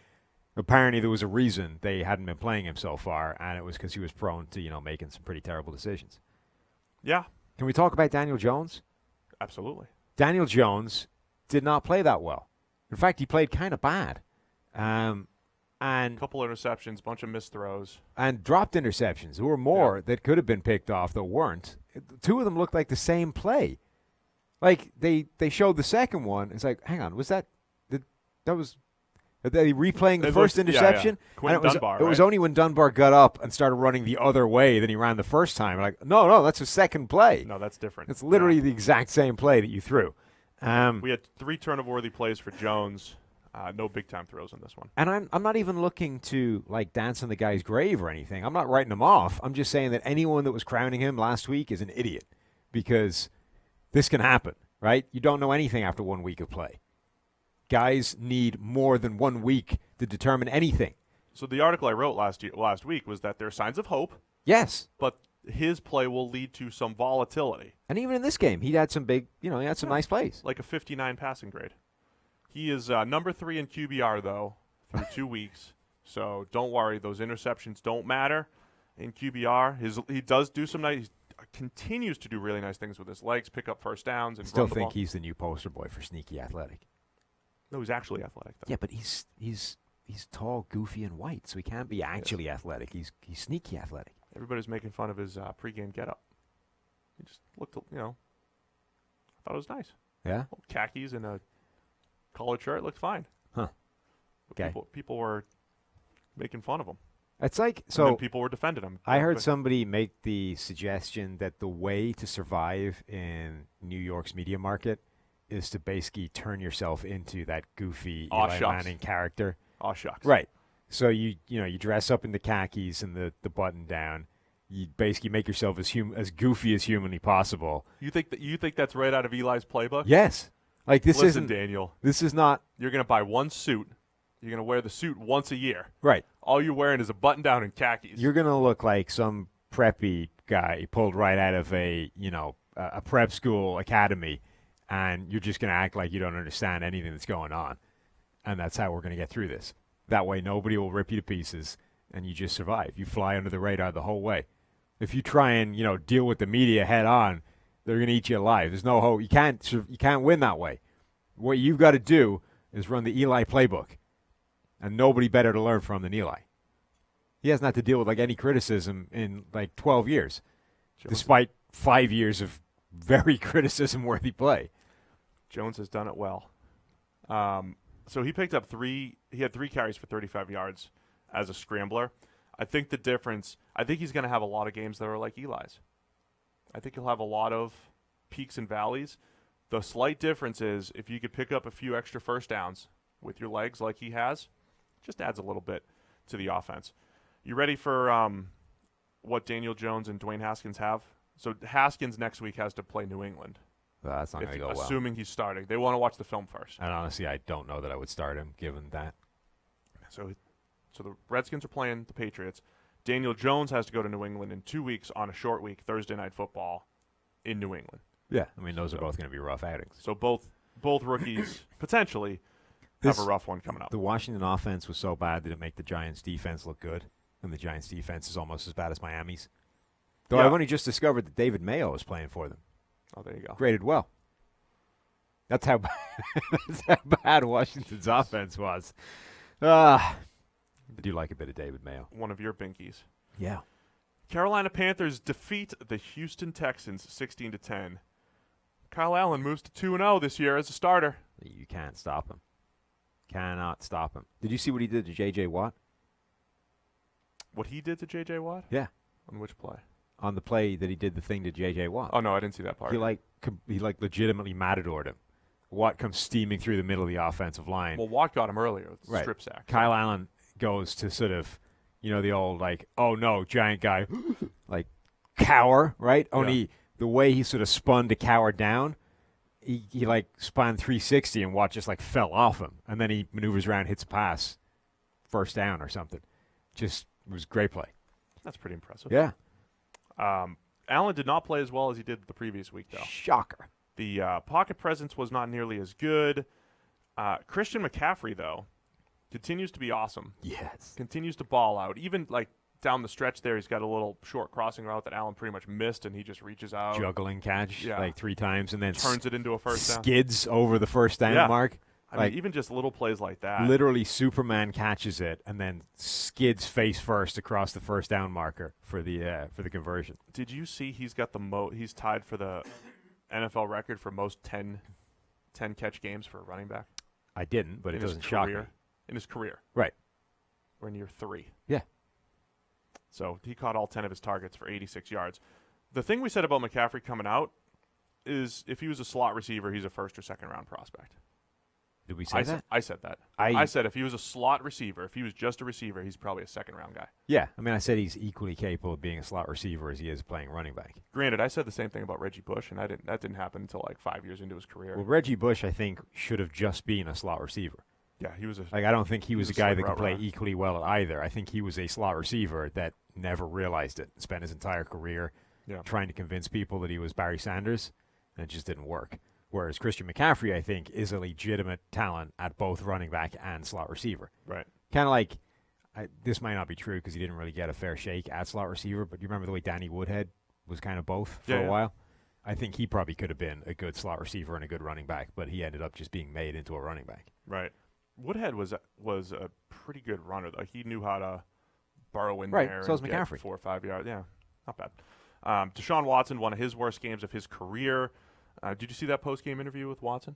Apparently there was a reason they hadn't been playing him so far, and it was because he was prone to, making some pretty terrible decisions. Yeah. Can we talk about Daniel Jones? Absolutely. Daniel Jones did not play that well. In fact, he played kind of bad. And a couple interceptions, bunch of missed throws. And dropped interceptions. There were more that could have been picked off that weren't. 2 of them looked like the same play. Like, they showed the second one. It's like, hang on, was that was – are they replaying the first interception? Yeah. Quentin Dunbar, It was only when Dunbar got up and started running the other way than he ran the first time. Like, no, that's a second play. No, that's different. It's literally the exact same play that you threw. We had 3 turnover-worthy plays for Jones. No big-time throws on this one. And I'm not even looking to, dance on the guy's grave or anything. I'm not writing him off. I'm just saying that anyone that was crowning him last week is an idiot because this can happen, right? You don't know anything after 1 week of play. Guys need more than 1 week to determine anything. So the article I wrote last week was that there are signs of hope. Yes. But his play will lead to some volatility. And even in this game, he had some big, he had some nice plays. Like a 59 passing grade. He is number 3 in QBR, though, through 2 weeks. So don't worry. Those interceptions don't matter in QBR. He does do some nice – he continues to do really nice things with his legs, pick up first downs. And still think he's the new poster boy for sneaky athletic. No, he's actually athletic, though. Yeah, but he's tall, goofy, and white, so he can't be actually athletic. He's sneaky athletic. Everybody's making fun of his pregame getup. He just looked, I thought it was nice. Yeah? Well, khakis and a collared shirt looked fine. Huh. Okay. People were making fun of him. It's like, and then people were defending him. I heard somebody make the suggestion that the way to survive in New York's media market is to basically turn yourself into that goofy Eli Manning character. Aw, shucks. Right. So you dress up in the khakis and the button down. You basically make yourself as goofy as humanly possible. You think that's right out of Eli's playbook? Yes. Listen, Daniel. This is not. You're going to buy one suit. You're going to wear the suit once a year. Right. All you're wearing is a button down and khakis. You're going to look like some preppy guy pulled right out of a prep school academy, and you're just going to act like you don't understand anything that's going on. And that's how we're going to get through this. That way nobody will rip you to pieces, and you just survive. You fly under the radar the whole way. If you try and, deal with the media head on, they're going to eat you alive. There's no hope. You can't win that way. What you've got to do is run the Eli playbook. And nobody better to learn from than Eli. He hasn't had to deal with any criticism in 12 years, despite 5 years of very criticism-worthy play. Jones has done it well. So he picked up he had 3 carries for 35 yards as a scrambler. I think the difference, he's going to have a lot of games that are like Eli's. I think he'll have a lot of peaks and valleys. The slight difference is if you could pick up a few extra first downs with your legs like he has, just adds a little bit to the offense. You ready for what Daniel Jones and Dwayne Haskins have? So Haskins next week has to play New England. That's not going to go well. Assuming he's starting. They want to watch the film first. And honestly, I don't know that I would start him given that. So the Redskins are playing the Patriots. Daniel Jones has to go to New England in 2 weeks on a short week, Thursday Night Football in New England. Yeah, those are both going to be rough outings. So both rookies potentially have a rough one coming up. The Washington offense was so bad that it made the Giants' defense look good, and the Giants' defense is almost as bad as Miami's. Though I've only just discovered that David Mayo is playing for them. Oh, there you go. Graded well. That's how bad Washington's offense was. I do like a bit of David Mayo. One of your binkies. Yeah. Carolina Panthers defeat the Houston Texans 16-10. Kyle Allen moves to 2-0 this year as a starter. You can't stop him. Cannot stop him. Did you see what he did to J.J. Watt? What he did to J.J. Watt? Yeah. On which play? On the play that he did the thing to J.J. Watt. Oh, no, I didn't see that part. He legitimately matadored him. Watt comes steaming through the middle of the offensive line. Well, Watt got him earlier with the Right. strip sack. Kyle Allen goes to sort of, the old, oh, no, giant guy, cower, right? Only the way he sort of spun to cower down, he spun 360 and Watt just, fell off him. And then he maneuvers around, hits a pass, first down or something. Just, it was a great play. That's pretty impressive. Yeah. Allen did not play as well as he did the previous week, though. Shocker. The pocket presence was not nearly as good. Christian McCaffrey, though, continues to be awesome. Yes. Continues to ball out. Even, down the stretch there, he's got a little short crossing route that Allen pretty much missed, and he just reaches out. Juggling catch, 3 times, and then turns it into a first down. Skids over the first down mark. I mean, even just little plays like that. Literally, Superman catches it and then skids face first across the first down marker for the conversion. Did you see he's got he's tied for the NFL record for most 10 catch games for a running back? I didn't, but it doesn't shock me. In his career. Right. We're in year 3. Yeah. So he caught all 10 of his targets for 86 yards. The thing we said about McCaffrey coming out is if he was a slot receiver, he's a first or second round prospect. Did we say that? I said that. I said if he was a slot receiver, if he was just a receiver, he's probably a second-round guy. Yeah. I mean, I said he's equally capable of being a slot receiver as he is playing running back. Granted, I said the same thing about Reggie Bush, and that didn't happen until 5 years into his career. Well, Reggie Bush, I think, should have just been a slot receiver. Yeah, he was I don't think he was a guy that could play runner. equally well at either. I think he was a slot receiver that never realized it. Spent his entire career trying to convince people that he was Barry Sanders, and it just didn't work. Whereas Christian McCaffrey, I think, is a legitimate talent at both running back and slot receiver. Right. Kind of this might not be true because he didn't really get a fair shake at slot receiver, but you remember the way Danny Woodhead was kind of both for a while? I think he probably could have been a good slot receiver and a good running back, but he ended up just being made into a running back. Right. Woodhead was a pretty good runner, though. He knew how to burrow in right. there So and was get McCaffrey. 4 or 5 yards. Yeah, not bad. Deshaun Watson, one of his worst games of his career. Did you see that post-game interview with Watson?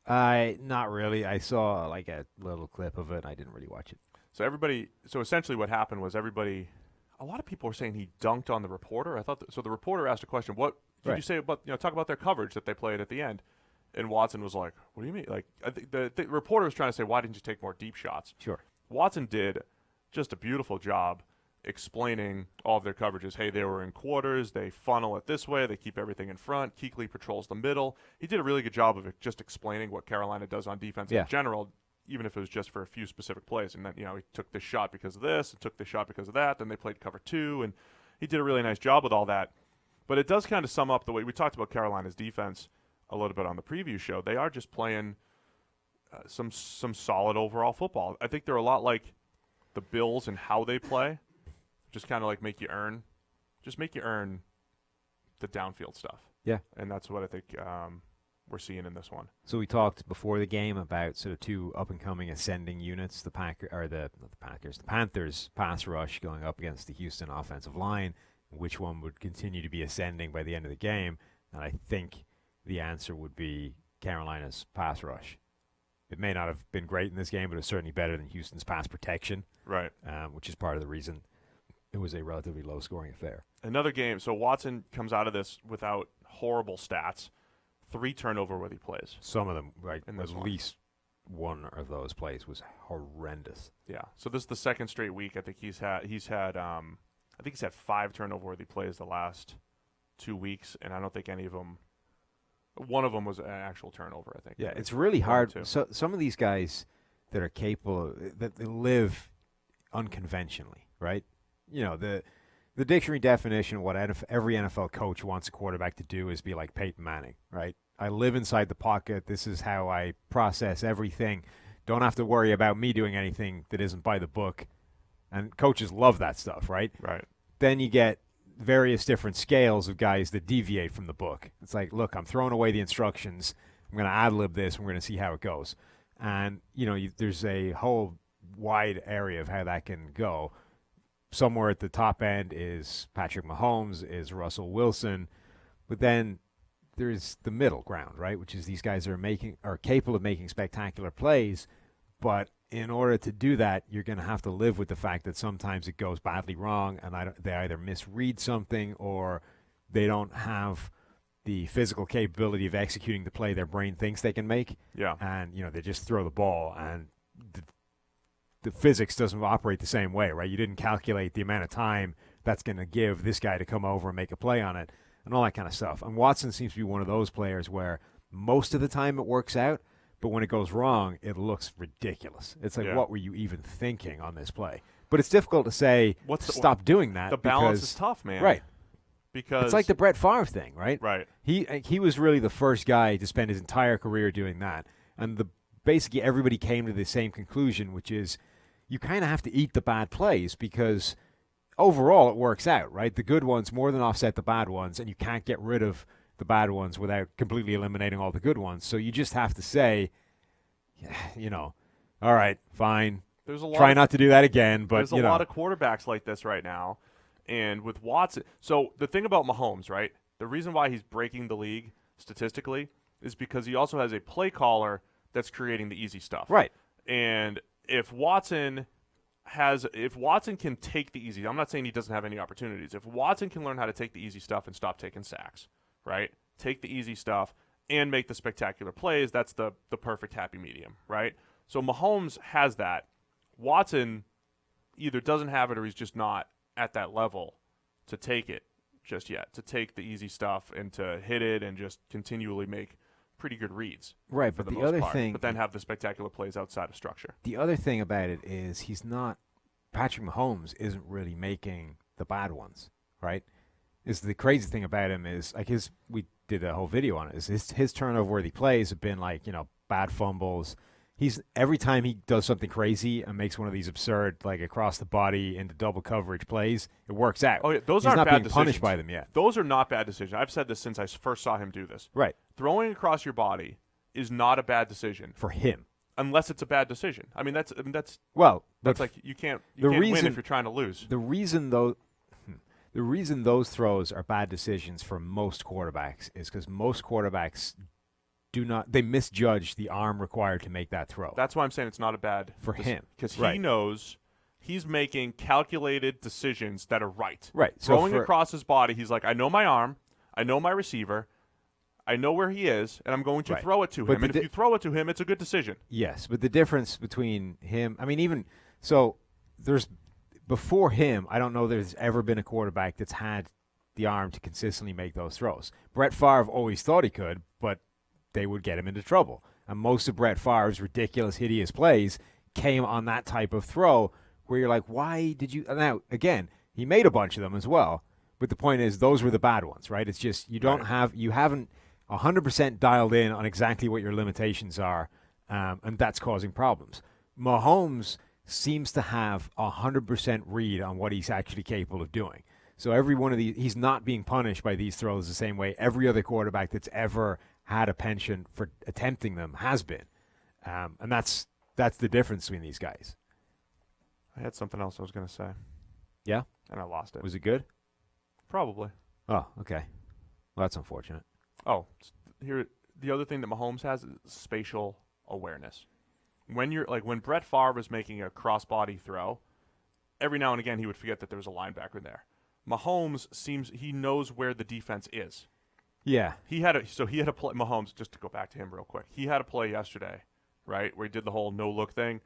Not really. I saw a little clip of it. I didn't really watch it. So essentially what happened was a lot of people were saying he dunked on the reporter. I thought so. The reporter asked a question. What did you say about talk about their coverage that they played at the end? And Watson was like, "What do you mean?" I think the reporter was trying to say, "Why didn't you take more deep shots?" Sure. Watson did just a beautiful job explaining all of their coverages. Hey, they were in quarters. They funnel it this way. They keep everything in front. Kuechly patrols the middle. He did a really good job of just explaining what Carolina does on defense in general, even if it was just for a few specific plays. And then, he took this shot because of this and took this shot because of that. Then they played cover 2, and he did a really nice job with all that. But it does kind of sum up the way we talked about Carolina's defense a little bit on the preview show. They are just playing some solid overall football. I think they're a lot like the Bills and how they play. Just kind of make you earn the downfield stuff. Yeah. And that's what I think we're seeing in this one. So we talked before the game about sort of 2 up-and-coming ascending units, the Panthers pass rush going up against the Houston offensive line, which one would continue to be ascending by the end of the game. And I think the answer would be Carolina's pass rush. It may not have been great in this game, but it's certainly better than Houston's pass protection. Right. Which is part of the reason it was a relatively low-scoring affair. Another game. So Watson comes out of this without horrible stats. 3 turnover-worthy plays. Some of them, right? In At this one. least one of those plays was horrendous. Yeah. So this is the second straight week. I think he's had 5 turnover-worthy plays the last 2 weeks, and I don't think any of them. One of them was an actual turnover, I think. Yeah, it's really hard. So some of these guys that are capable, that they live unconventionally, right? The dictionary definition of what every NFL coach wants a quarterback to do is be like Peyton Manning, right? I live inside the pocket. This is how I process everything. Don't have to worry about me doing anything that isn't by the book. And coaches love that stuff, right? Right. Then you get various different scales of guys that deviate from the book. It's like, look, I'm throwing away the instructions. I'm going to ad-lib this. We're going to see how it goes. And, there's a whole wide area of how that can go. Somewhere at the top end is Patrick Mahomes, is Russell Wilson. But then there's the middle ground, right, which is these guys are capable of making spectacular plays, But in order to do that, you're going to have to live with the fact that sometimes it goes badly wrong, and they either misread something or they don't have the physical capability of executing the play their brain thinks they can make. Yeah. And, they just throw the ball, and the physics doesn't operate the same way, right? You didn't calculate the amount of time that's going to give this guy to come over and make a play on it and all that kind of stuff. And Watson seems to be one of those players where most of the time it works out, but when it goes wrong, it looks ridiculous. It's like, what were you even thinking on this play? But it's difficult to say, stop doing that. The balance is tough, man. Right. Because it's like the Brett Favre thing, right? Right. He was really the first guy to spend his entire career doing that. And basically everybody came to the same conclusion, which is you kind of have to eat the bad plays because overall it works out, right? The good ones more than offset the bad ones, and you can't get rid of the bad ones without completely eliminating all the good ones. So you just have to say, all right, fine. Try not to do that again. But there's a lot of quarterbacks like this right now. And with Watson, so the thing about Mahomes, right, the reason why he's breaking the league statistically is because he also has a play caller that's creating the easy stuff. Right. And if Watson can take the easy, I'm not saying he doesn't have any opportunities. If Watson can learn how to take the easy stuff and stop taking sacks, right, take the easy stuff and make the spectacular plays, that's the perfect happy medium, right? So Mahomes has that. Watson either doesn't have it or he's just not at that level to take it just yet, to take the easy stuff and to hit it and just continually make pretty good reads. Right, but the other thing... But then have the spectacular plays outside of structure. The other thing about it is Patrick Mahomes isn't really making the bad ones, right? The crazy thing about him is, like we did a whole video on it, is his turnover-worthy plays have been like, bad fumbles. Every time he does something crazy and makes one of these absurd, like across the body into double coverage plays, it works out. Oh yeah, those He's aren't not bad being decisions. punished by them yet. Those are not bad decisions. I've said this since I first saw him do this. Right. Throwing across your body is not a bad decision for him, unless it's a bad decision. I mean, that's like you can't win if you're trying to lose. The reason those throws are bad decisions for most quarterbacks is because most quarterbacks they misjudge the arm required to make that throw. That's why I'm saying it's not a bad for him, because he knows he's making calculated decisions that are right. Right. Throwing across his body, he's like, I know my arm, I know my receiver, I know where he is, and I'm going to throw it to him. And if you throw it to him, it's a good decision. Yes, but the difference between him, before him, I don't know there's ever been a quarterback that's had the arm to consistently make those throws. Brett Favre always thought he could, but they would get him into trouble. And most of Brett Favre's ridiculous, hideous plays came on that type of throw where you're like, why did you? Now, again, he made a bunch of them as well, but the point is those were the bad ones, right? It's just you haven't 100% dialed in on exactly what your limitations are, and that's causing problems. Mahomes seems to have 100% read on what he's actually capable of doing. So every one of these, he's not being punished by these throws the same way every other quarterback that's ever had a penchant for attempting them has been. And that's the difference between these guys. I had something else I was going to say. Yeah? And I lost it. Was it good? Probably. Oh, okay. Well, that's unfortunate. Oh, here the other thing that Mahomes has is spatial awareness. When Brett Favre was making a cross-body throw, every now and again he would forget that there was a linebacker there. Mahomes he knows where the defense is. Yeah. He had a play. Mahomes, just to go back to him real quick, he had a play yesterday, right, where he did the whole no-look thing.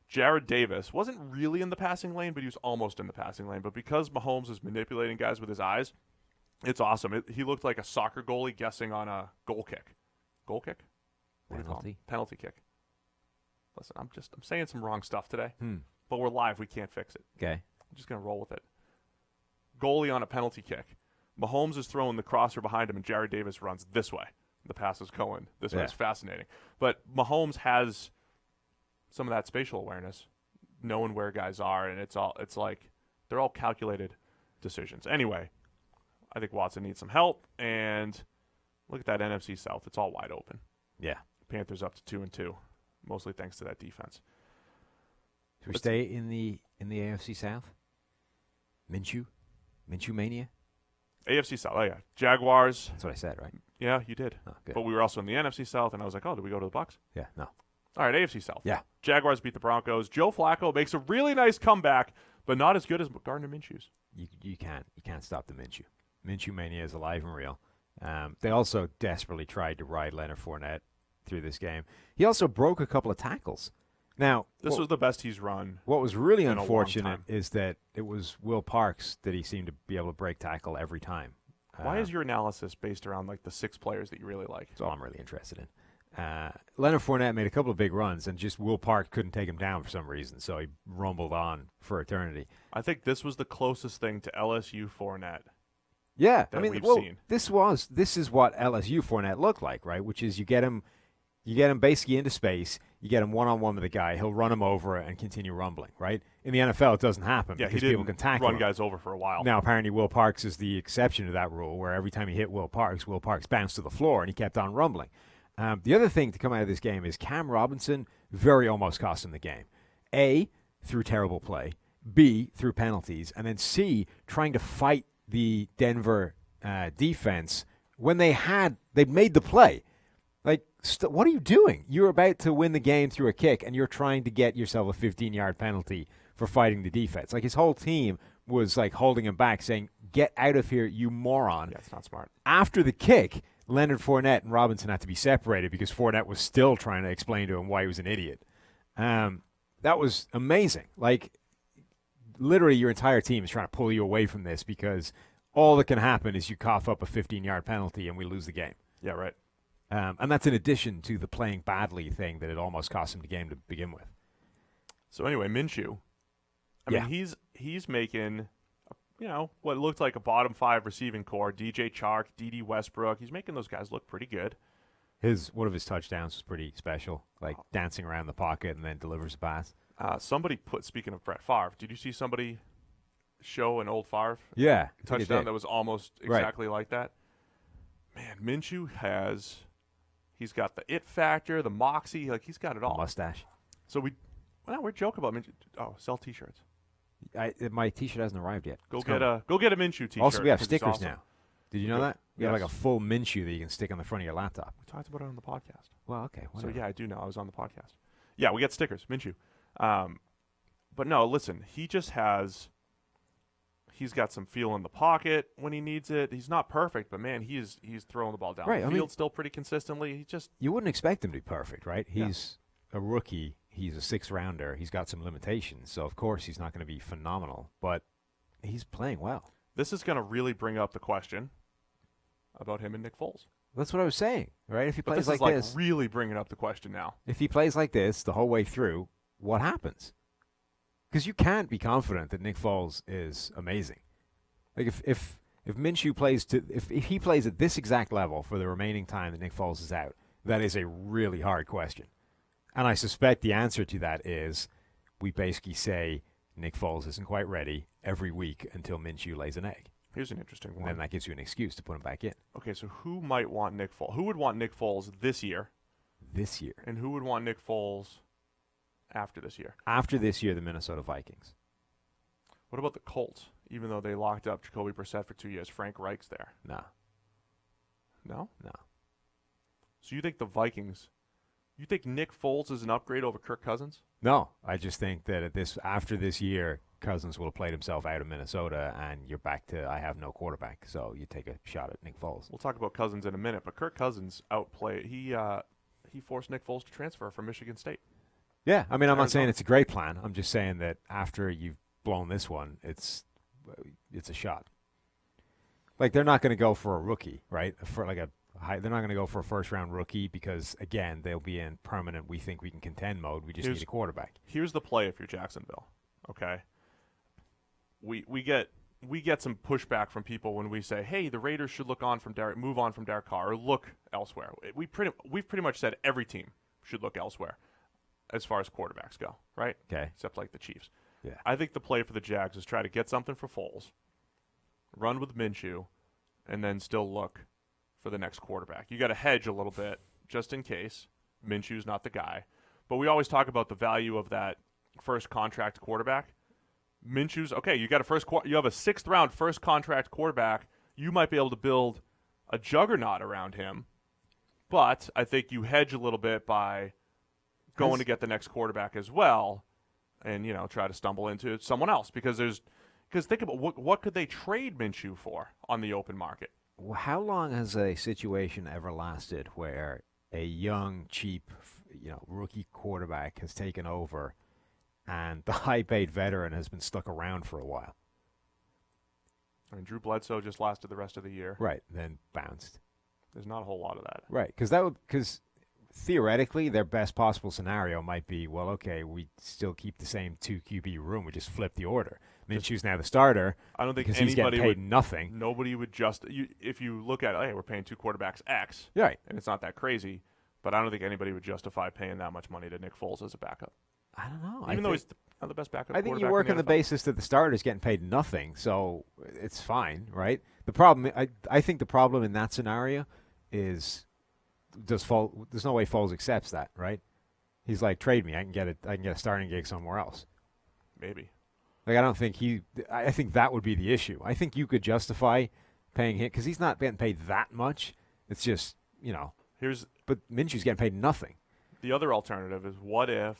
Jared Davis wasn't really in the passing lane, but he was almost in the passing lane. But because Mahomes is manipulating guys with his eyes, it's awesome. He looked like a soccer goalie guessing on a goal kick. Goal kick? Penalty kick. Listen, I'm saying some wrong stuff today, but we're live. We can't fix it. Okay. I'm just going to roll with it. Goalie on a penalty kick. Mahomes is throwing the crosser behind him, and Jared Davis runs this way. The pass is going this way. It's fascinating. But Mahomes has some of that spatial awareness, knowing where guys are, and it's like they're all calculated decisions. Anyway, I think Watson needs some help, and look at that NFC South. It's all wide open. Yeah. Panthers up to 2-2, mostly thanks to that defense. Should we stay in the AFC South? Minshew mania? AFC South, oh yeah. Jaguars. That's what I said, right? Yeah, you did. Oh, good. But we were also in the NFC South, and I was like, oh, did we go to the Bucs? Yeah, no. All right, AFC South. Yeah. Jaguars beat the Broncos. Joe Flacco makes a really nice comeback, but not as good as Gardner Minshew's. You can't stop the Minshew. Minshew mania is alive and real. They also desperately tried to ride Leonard Fournette through this game. He also broke a couple of tackles. Now, this was the best he's run. What was really in a long unfortunate time. is that it was Will Parks that he seemed to be able to break tackle every time. Why is your analysis based around like the 6 players that you really like? That's all I'm really interested in. Leonard Fournette made a couple of big runs, and just Will Parks couldn't take him down for some reason, so he rumbled on for eternity. I think this was the closest thing to LSU Fournette. Yeah, that I mean, we've well, seen. this is what LSU Fournette looked like, right? Which is you get him basically into space, you get him one-on-one with a guy, he'll run him over and continue rumbling, right? In the NFL, it doesn't happen because people can tackle run him. guys over for a while. Now, apparently, Will Parks is the exception to that rule, where every time he hit Will Parks bounced to the floor, and he kept on rumbling. The other thing to come out of this game is Cam Robinson very almost cost him the game. A, through terrible play. B, through penalties. And then C, trying to fight the Denver defense when they'd made the play. Like, what are you doing? You're about to win the game through a kick, and you're trying to get yourself a 15-yard penalty for fighting the defense. Like, his whole team was, like, holding him back, saying, get out of here, you moron. Yeah, it's not smart. After the kick, Leonard Fournette and Robinson had to be separated because Fournette was still trying to explain to him why he was an idiot. That was amazing. Like, literally your entire team is trying to pull you away from this because all that can happen is you cough up a 15-yard penalty and we lose the game. Yeah, right. And that's in addition to the playing badly thing that it almost cost him the game to begin with. So anyway, Minshew. I mean, he's making, what looked like a bottom 5 receiving core. DJ Chark, D.D. Westbrook. He's making those guys look pretty good. One of his touchdowns was pretty special, like dancing around the pocket and then delivers a pass. Speaking of Brett Favre, did you see somebody show an old Favre touchdown that was almost exactly like that? Man, Minshew he's got the it factor, the moxie, like he's got it all. Mustache. So we're joking about Minshew. Oh, sell T-shirts. My T-shirt hasn't arrived yet. Go get a Minshew T-shirt. Also, we have stickers now. Did you know that? We have Yes. like a full Minshew that you can stick on the front of your laptop. We talked about it on the podcast. Well, okay. Whatever. So yeah, I do know. I was on the podcast. Yeah, we get stickers, Minshew. But no, listen, he's got some feel in the pocket when he needs it. He's not perfect, but man, he's throwing the ball down the field still pretty consistently. You wouldn't expect him to be perfect, right? He's a rookie. He's a 6th rounder. He's got some limitations, so of course he's not going to be phenomenal, but he's playing well. This is going to really bring up the question about him and Nick Foles. That's what I was saying, right? If he plays this like is this, really bringing up the question now. If he plays like this the whole way through, what happens? Because you can't be confident that Nick Foles is amazing. Like if Minshew plays if he plays at this exact level for the remaining time that Nick Foles is out, that is a really hard question. And I suspect the answer to that is we basically say Nick Foles isn't quite ready every week until Minshew lays an egg. Here's an interesting one. And then that gives you an excuse to put him back in. Okay, so who might want Nick Foles? Who would want Nick Foles this year? This year. And who would want Nick Foles after this year? After this year, the Minnesota Vikings. What about the Colts? Even though they locked up Jacoby Brissett for 2 years, Frank Reich's there. No. No? No. So you think the Vikings... You think Nick Foles is an upgrade over Kirk Cousins? No. I just think that after this year, Cousins will have played himself out of Minnesota, and you're back to I have no quarterback. So you take a shot at Nick Foles. We'll talk about Cousins in a minute, but Kirk Cousins outplayed. He forced Nick Foles to transfer from Michigan State. Yeah, I mean, I'm not saying it's a great plan. I'm just saying that after you've blown this one, it's a shot. Like, they're not going to go for a rookie, right? They're not going to go for a first-round rookie because, again, they'll be in permanent we think we can contend mode. We just need a quarterback. Here's the play if you're Jacksonville, okay? We get some pushback from people when we say, hey, the Raiders should move on from Derek Carr or look elsewhere. We've pretty much said every team should look elsewhere as far as quarterbacks go, right? Okay. Except like the Chiefs. Yeah. I think the play for the Jags is try to get something for Foles, run with Minshew, and then still look for the next quarterback. You got to hedge a little bit just in case Minshew's not the guy. But we always talk about the value of that first contract quarterback. Minshew's okay. You have a 6th round first contract quarterback. You might be able to build a juggernaut around him, but I think you hedge a little bit by going to get the next quarterback as well, and try to stumble into someone else because think about what could they trade Minshew for on the open market? How long has a situation ever lasted where a young, cheap, rookie quarterback has taken over, and the high-paid veteran has been stuck around for a while? I mean, Drew Bledsoe just lasted the rest of the year. Right, then bounced. There's not a whole lot of that. Right, because theoretically their best possible scenario might be, well, okay, we still keep the same 2 QB room, we just flip the order. Minshew's now the starter. I don't think because anybody he's getting paid would, nothing. Nobody would if you look at hey, we're paying 2 quarterbacks X, right, and it's not that crazy, but I don't think anybody would justify paying that much money to Nick Foles as a backup. I don't know. Even though he's not the best backup. I think you quarterback work in on the NFL. basis that the starter's getting paid nothing, so it's fine, right? The problem, I think the problem in that scenario is there's no way Foles accepts that, right? He's like, trade me, I can get a starting gig somewhere else. Maybe. Like, I think that would be the issue. I think you could justify paying him because he's not getting paid that much. It's just, but Minshew's getting paid nothing. The other alternative is what if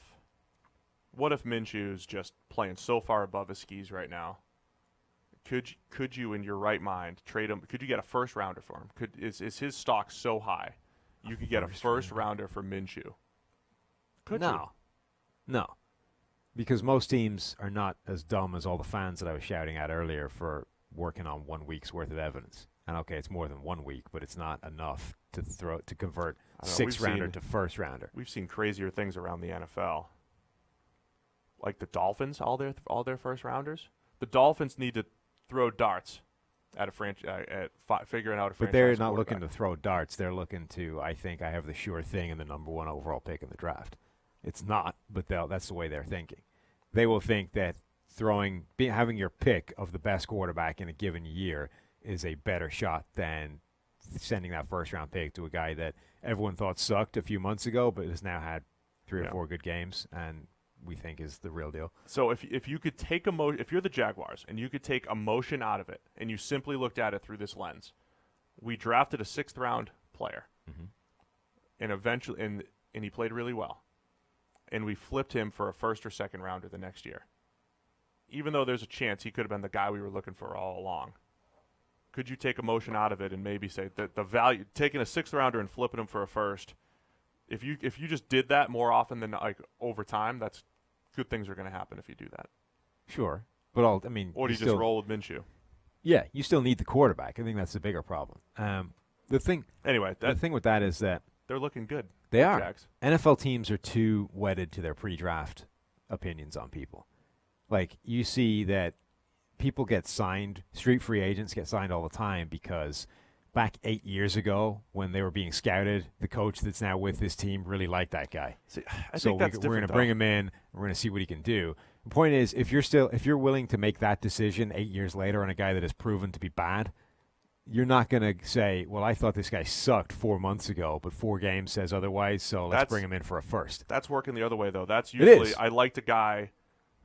Minshew's just playing so far above his skis right now? Could you in your right mind trade him? Could you get a first rounder for him? Is his stock so high you could get a first rounder for Minshew? No. Because most teams are not as dumb as all the fans that I was shouting at earlier for working on 1 week's worth of evidence. And okay, it's more than 1 week, but it's not enough to convert sixth rounder to first rounder. We've seen crazier things around the NFL, like the Dolphins, all their first rounders. The Dolphins need to throw darts at figuring out a franchise. But they're not looking to throw darts. They're looking to, I think I have the sure thing and the number 1 overall pick in the draft. It's not, but that's the way they're thinking. They will think that having your pick of the best quarterback in a given year is a better shot than sending that first-round pick to a guy that everyone thought sucked a few months ago but has now had 3 or 4 good games and we think is the real deal. So if you could take if you're the Jaguars and you could take emotion out of it and you simply looked at it through this lens, we drafted a 6th-round player, and eventually and he played really well. And we flipped him for a first or second rounder the next year. Even though there's a chance he could have been the guy we were looking for all along. Could you take emotion out of it and maybe say that the value, taking a 6th rounder and flipping him for a first, if you just did that more often than over time, that's good things are going to happen if you do that. Sure. But or do you just roll with Minshew? Yeah, you still need the quarterback. I think that's the bigger problem. The thing with that is that they're looking good. They are. Jags. NFL teams are too wedded to their pre-draft opinions on people. Like, you see that people get signed, street free agents get signed all the time because back 8 years ago when they were being scouted, the coach that's now with this team really liked that guy. See, I think that's we're going to bring him in. We're going to see what he can do. The point is, if you're willing to make that decision 8 years later on a guy that has proven to be bad, you're not going to say, well, I thought this guy sucked 4 months ago, but 4 games says otherwise, so let's bring him in for a first. That's working the other way, though. That's usually, I liked a guy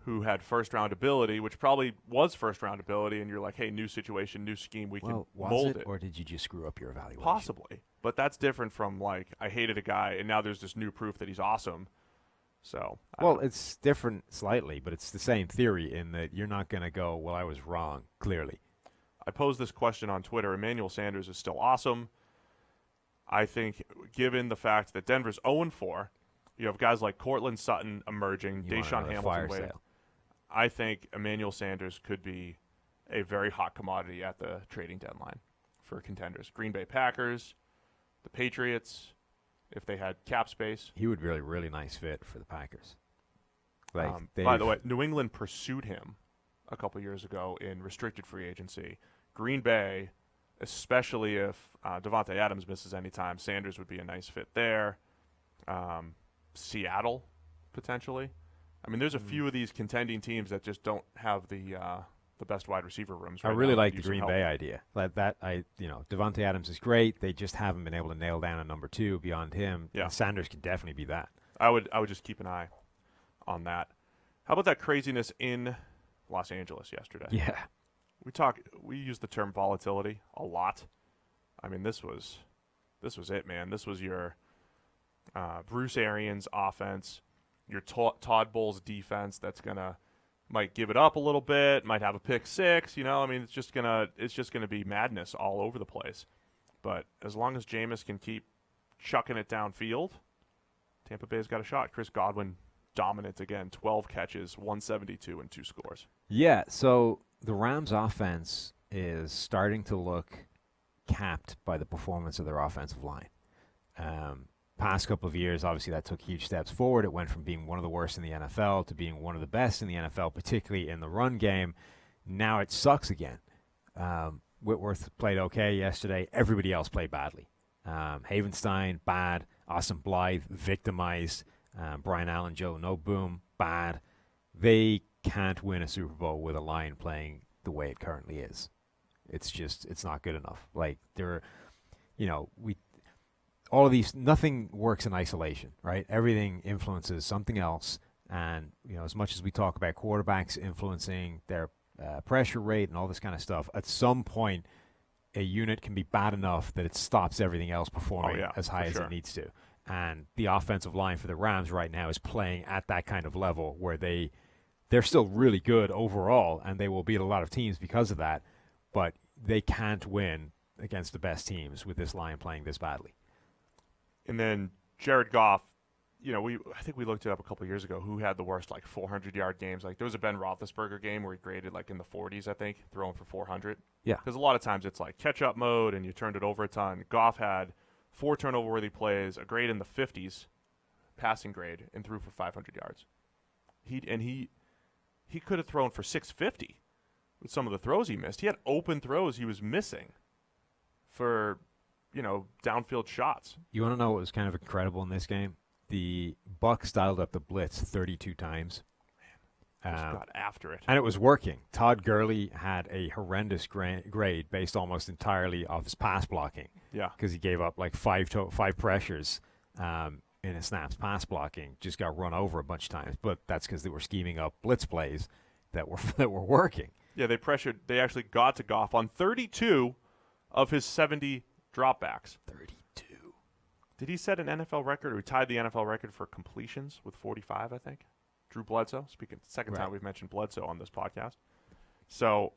who had first-round ability, which probably was first-round ability, and you're like, hey, new situation, new scheme, we can mold it. Or did you just screw up your evaluation? Possibly. But that's different from, like, I hated a guy, and now there's this new proof that he's awesome. So, it's different slightly, but it's the same theory in that you're not going to go, well, I was wrong, clearly. I posed this question on Twitter. Emmanuel Sanders is still awesome. I think, given the fact that Denver's 0-4, you have guys like Cortland Sutton emerging, Deshaun Hamilton. I think Emmanuel Sanders could be a very hot commodity at the trading deadline for contenders. Green Bay Packers, the Patriots, if they had cap space. He would be a really nice fit for the Packers. By the way, New England pursued him a couple years ago in restricted free agency. Green Bay, especially if Devontae Adams misses any time, Sanders would be a nice fit there. Seattle, potentially. I mean, there's a few of these contending teams that just don't have the best wide receiver rooms. I really like the Green Bay idea. Devontae Adams is great. They just haven't been able to nail down a number 2 beyond him. Yeah. And Sanders could definitely be that. I would just keep an eye on that. How about that craziness in Los Angeles yesterday? Yeah. We use the term volatility a lot. I mean, this was it, man. This was your Bruce Arians' offense, your Todd Bowles' defense that's might give it up a little bit, might have a pick six. I mean, it's just gonna be madness all over the place. But as long as Jameis can keep chucking it downfield, Tampa Bay's got a shot. Chris Godwin dominant again, 12 catches, 172 and 2 scores. Yeah, so the Rams offense is starting to look capped by the performance of their offensive line. Past couple of years, obviously that took huge steps forward. It went from being one of the worst in the NFL to being one of the best in the NFL, particularly in the run game. Now it sucks again. Whitworth played okay yesterday. Everybody else played badly. Havenstein, bad. Austin Blythe, victimized. Brian Allen, Joe Noboom, bad. They can't win a Super Bowl with a line playing the way it currently is. It's not good enough. Like, all of these, nothing works in isolation, right? Everything influences something else. And, as much as we talk about quarterbacks influencing their pressure rate and all this kind of stuff, at some point, a unit can be bad enough that it stops everything else performing as high as it needs to. And the offensive line for the Rams right now is playing at that kind of level where they're still really good overall, and they will beat a lot of teams because of that, but they can't win against the best teams with this line playing this badly. And then Jared Goff, I think we looked it up a couple of years ago, who had the worst 400-yard games. Like, there was a Ben Roethlisberger game where he graded in the 40s, I think, throwing for 400. Yeah. Because a lot of times it's catch-up mode and you turned it over a ton. Goff had 4 turnover-worthy plays, a grade in the 50s, passing grade, and threw for 500 yards. He could have thrown for 650 with some of the throws he missed. He had open throws he was missing for, downfield shots. You want to know what was kind of incredible in this game? The Bucs dialed up the blitz 32 times. Man, just got after it. And it was working. Todd Gurley had a horrendous grade based almost entirely off his pass blocking. Yeah. Because he gave up 5 pressures in his snaps pass blocking. Just got run over a bunch of times. But that's because they were scheming up blitz plays that were working. Yeah, they actually got to Goff on 32 of his 70 dropbacks. 32. Did he set an NFL record, or tied the NFL record for completions with 45, I think? Drew Bledsoe. Second time we've mentioned Bledsoe on this podcast. So,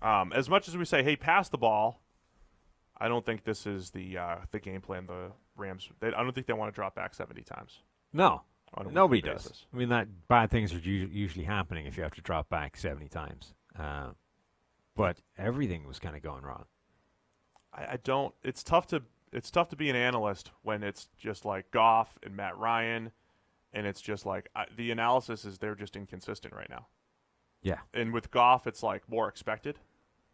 as much as we say, hey, pass the ball, I don't think this is the game plan the Rams. I don't think they want to drop back 70 times. No. Nobody does. Basis. I mean, that bad things are usually happening if you have to drop back 70 times. But everything was kind of going wrong. I don't. It's tough to be an analyst when it's just Goff and Matt Ryan, and it's just the analysis is they're just inconsistent right now. Yeah. And with Goff, it's more expected.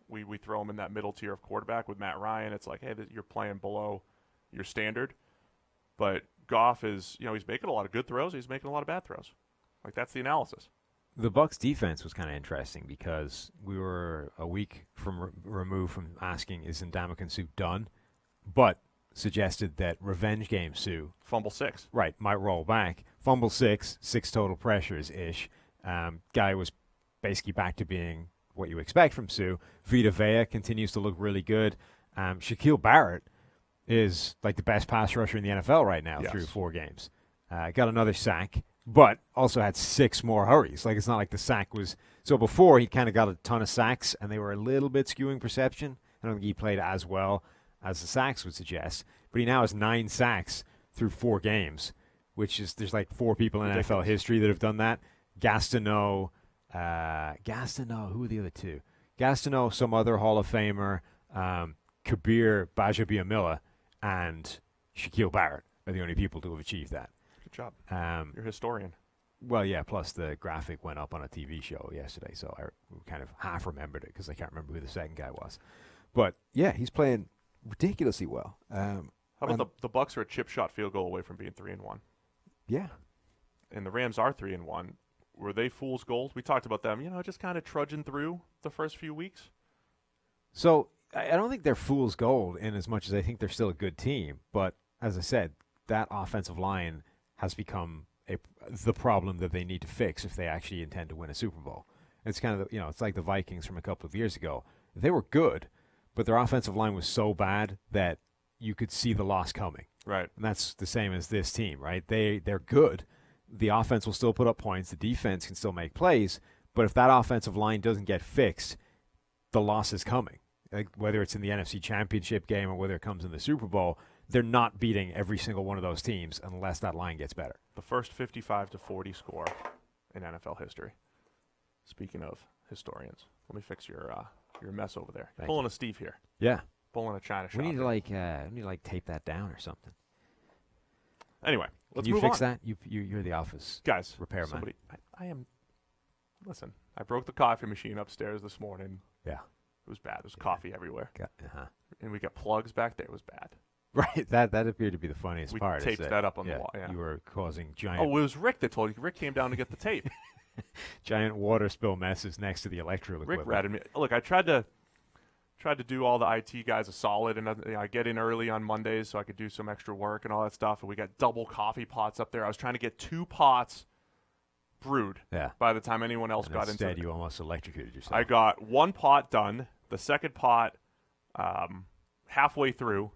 We throw him in that middle tier of quarterback. With Matt Ryan, it's hey, you're playing below your standard. But Goff is, he's making a lot of good throws. He's making a lot of bad throws. That's the analysis. The Bucs defense was kind of interesting because we were a week removed from asking, is Ndamukong Suh done? But suggested that revenge game Suh. Fumble 6. Right, might roll back. Fumble 6 total pressures-ish. Guy was basically back to being what you expect from Suh. Vita Vea continues to look really good. Shaquille Barrett is the best pass rusher in the NFL right now through 4 games. Got another sack, but also had 6 more hurries. It's not like the sack was... So before, he kind of got a ton of sacks, and they were a little bit skewing perception. I don't think he played as well as the sacks would suggest. But he now has 9 sacks through 4 games, which is... There's 4 people in NFL history that have done that. Gastineau, who are the other 2? Gastineau, some other Hall of Famer, Kabir Bajabiamila, and Shaquille Barrett are the only people to have achieved that. Good job. You're a historian. Well, yeah, plus the graphic went up on a TV show yesterday, so I kind of half remembered it because I can't remember who the second guy was. But, yeah, he's playing ridiculously well. How about the Bucs are a chip shot field goal away from being 3-1? Yeah. And the Rams are 3-1. Were they fool's gold? We talked about them, just kind of trudging through the first few weeks. So I don't think they're fool's gold in as much as I think they're still a good team. But as I said, that offensive line has become the problem that they need to fix if they actually intend to win a Super Bowl. It's kind of, it's like the Vikings from a couple of years ago. They were good, but their offensive line was so bad that you could see the loss coming. Right. And that's the same as this team, right? They're good. The offense will still put up points. The defense can still make plays. But if that offensive line doesn't get fixed, the loss is coming. Like, whether it's in the NFC Championship game or whether it comes in the Super Bowl, they're not beating every single one of those teams unless that line gets better. The first 55-40 score in NFL history. Speaking of historians, let me fix your mess over there. Thank Pulling you. a Steve here. Yeah. Pulling a China shop. We need to tape that down or something. Anyway, let's Can you move fix on. that? You're the office Guys, repairman. somebody, I am. Listen, I broke the coffee machine upstairs this morning. Yeah. It was bad. There was coffee everywhere. And we got plugs back there. It was bad. Right. That appeared to be the funniest We part. taped that up on the wall. Yeah. You were causing giant. Oh, it was Rick that told you. Rick came down to get the tape. Giant water spill messes next to the electrical Rick equipment. ratted me. Look, I tried to do all the IT guys a solid, and I get in early on Mondays so I could do some extra work and all that stuff. And we got double coffee pots up there. I was trying to get 2 pots brewed. Yeah. By the time anyone else And got into instead, it, you almost electrocuted yourself. I got 1 pot done. The second pot halfway through,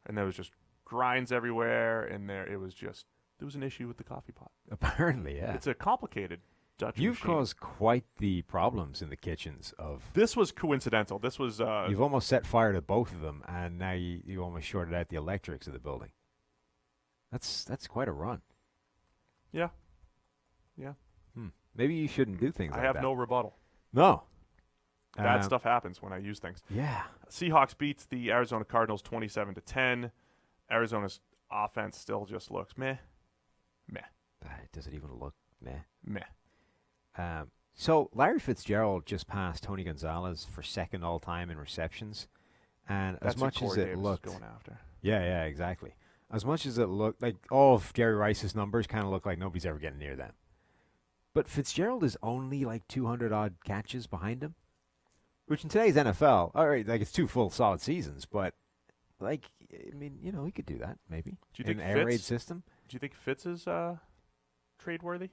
and there was just grinds everywhere, and there was an issue with the coffee pot. Apparently, yeah. It's a complicated Dutch You've machine. caused quite the problems in the kitchens of. This was coincidental. This was You've almost set fire to both of them, and now you almost shorted out the electrics of the building. That's quite a run. yeah. Maybe you shouldn't do things I like have that. no rebuttal. No. Bad stuff happens when I use things. Yeah. Seahawks beats the Arizona Cardinals 27-10. Arizona's offense still just looks meh. Does it even look meh? So Larry Fitzgerald just passed Tony Gonzalez for second all time in receptions, and that's as much who as Corey it Davis is looked, going after. yeah, exactly. As much as it looked like all of Jerry Rice's numbers kind of look like nobody's ever getting near them, but Fitzgerald is only like 200 odd catches behind him, which in today's NFL, all right, like it's 2 full solid seasons, but like I mean, he could do that maybe. Do you think in an air raid system? Do you think Fitz is trade worthy?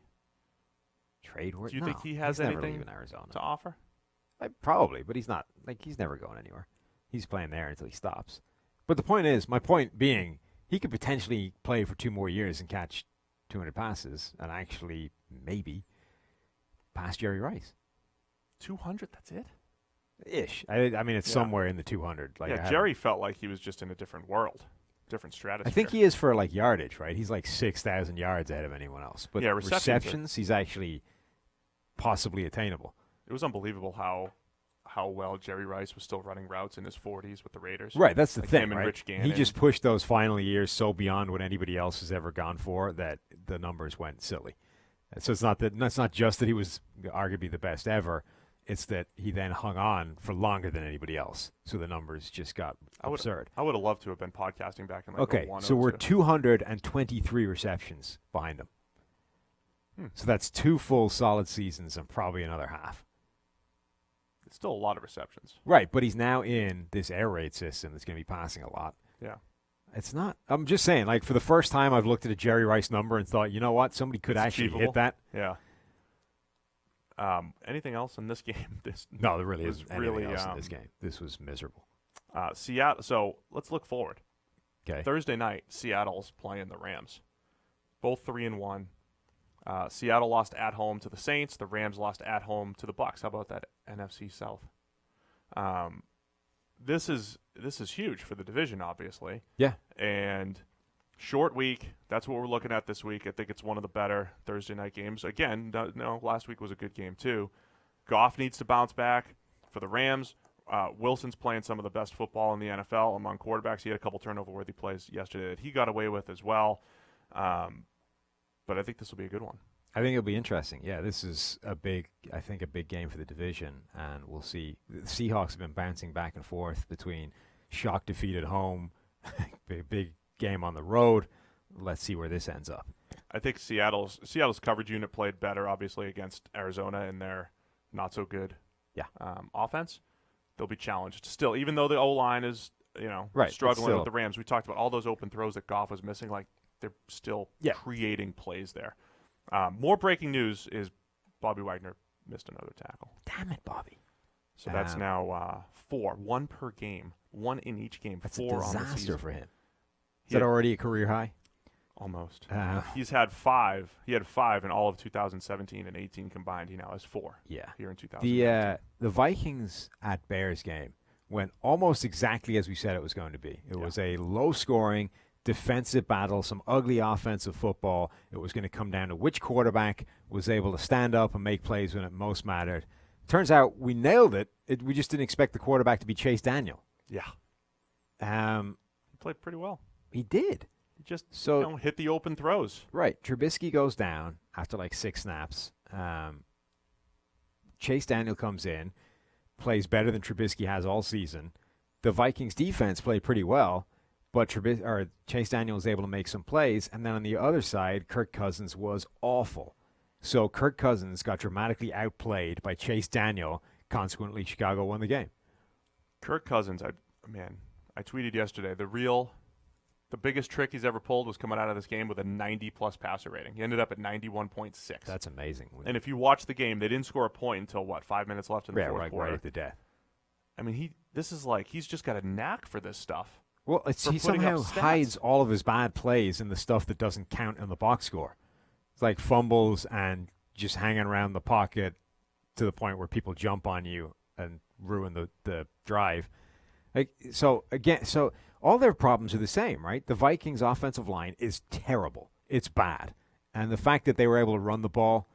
Trade worth? Do you No, think he has he's never anything leaving Arizona? to offer? Probably, but he's not. Like, he's never going anywhere. He's playing there until he stops. But the point is, my point being, he could potentially play for 2 more years and catch 200 passes and actually maybe pass Jerry Rice. 200, that's it? Ish. I mean, it's somewhere in the 200. Like, yeah, Jerry felt like he was just in a different world, different strategy. I think he is for, like, yardage, right? He's like 6,000 yards ahead of anyone else. But yeah, receptions, he's actually possibly attainable. It was unbelievable how well Jerry Rice was still running routes in his 40s with the Raiders. Right, that's the like thing, him and right? Rich Gannon. He just pushed those final years so beyond what anybody else has ever gone for that the numbers went silly. So it's not just that he was arguably the best ever. It's that he then hung on for longer than anybody else. So the numbers just got absurd. I would have loved to have been podcasting back in like Okay, 01, so we're 02. 223 receptions behind him. So that's 2 full solid seasons and probably another half. It's still a lot of receptions. Right, but he's now in this air raid system that's going to be passing a lot. Yeah. It's not. I'm just saying, like, for the first time, I've looked at a Jerry Rice number and thought, you know what? Somebody could It's actually achievable. hit that. Yeah. Anything else in this game? No, there really was isn't anything really, else in this game. This was miserable. Seattle. So let's look forward. Okay. Thursday night, Seattle's playing the Rams. Both 3-1. Seattle lost at home to the Saints. The Rams lost at home to the Bucs. How about that NFC South? This is huge for the division, obviously. Yeah. And short week. That's what we're looking at this week. I think it's one of the better Thursday night games. Again, no, last week was a good game too. Goff needs to bounce back for the Rams. Wilson's playing some of the best football in the NFL among quarterbacks. He had a couple turnover-worthy plays yesterday that he got away with as well. But I think this will be a good one. I think it'll be interesting. Yeah, this is a big game for the division, and we'll see. The Seahawks have been bouncing back and forth between shock defeat at home, big game on the road. Let's see where this ends up. I think Seattle's coverage unit played better, obviously, against Arizona in their not so good offense. They'll be challenged still, even though the O-line is struggling with the Rams. We talked about all those open throws that Goff was missing. Like, they're still creating plays there. More breaking news is Bobby Wagner missed another tackle. Damn it, Bobby. So that's now 4. 1 per game. 1 in each game. That's 4 a on the disaster season. for him. Is that already a career high? Almost. He's had 5. He had 5 in all of 2017 and 18 combined. He now has 4. Yeah. Here in 2019. The Vikings at Bears game went almost exactly as we said it was going to be. It was a low-scoring defensive battle, some ugly offensive football. It was going to come down to which quarterback was able to stand up and make plays when it most mattered. Turns out we nailed it. We just didn't expect the quarterback to be Chase Daniel. Yeah. He played pretty well. He did. He just hit the open throws. Right. Trubisky goes down after like 6 snaps. Chase Daniel comes in, plays better than Trubisky has all season. The Vikings defense played pretty well, but Chase Daniel was able to make some plays. And then on the other side, Kirk Cousins was awful. So Kirk Cousins got dramatically outplayed by Chase Daniel. Consequently, Chicago won the game. Kirk Cousins, I tweeted yesterday, the biggest trick he's ever pulled was coming out of this game with a 90-plus passer rating. He ended up at 91.6. That's amazing. And if you watch the game, they didn't score a point until, 5 minutes left in the fourth quarter? Right at the death. I mean, he's just got a knack for this stuff. Well, he somehow hides all of his bad plays in the stuff that doesn't count in the box score. It's like fumbles and just hanging around the pocket to the point where people jump on you and ruin the drive. So all their problems are the same, right? The Vikings' offensive line is terrible. It's bad. And the fact that they were able to run the ball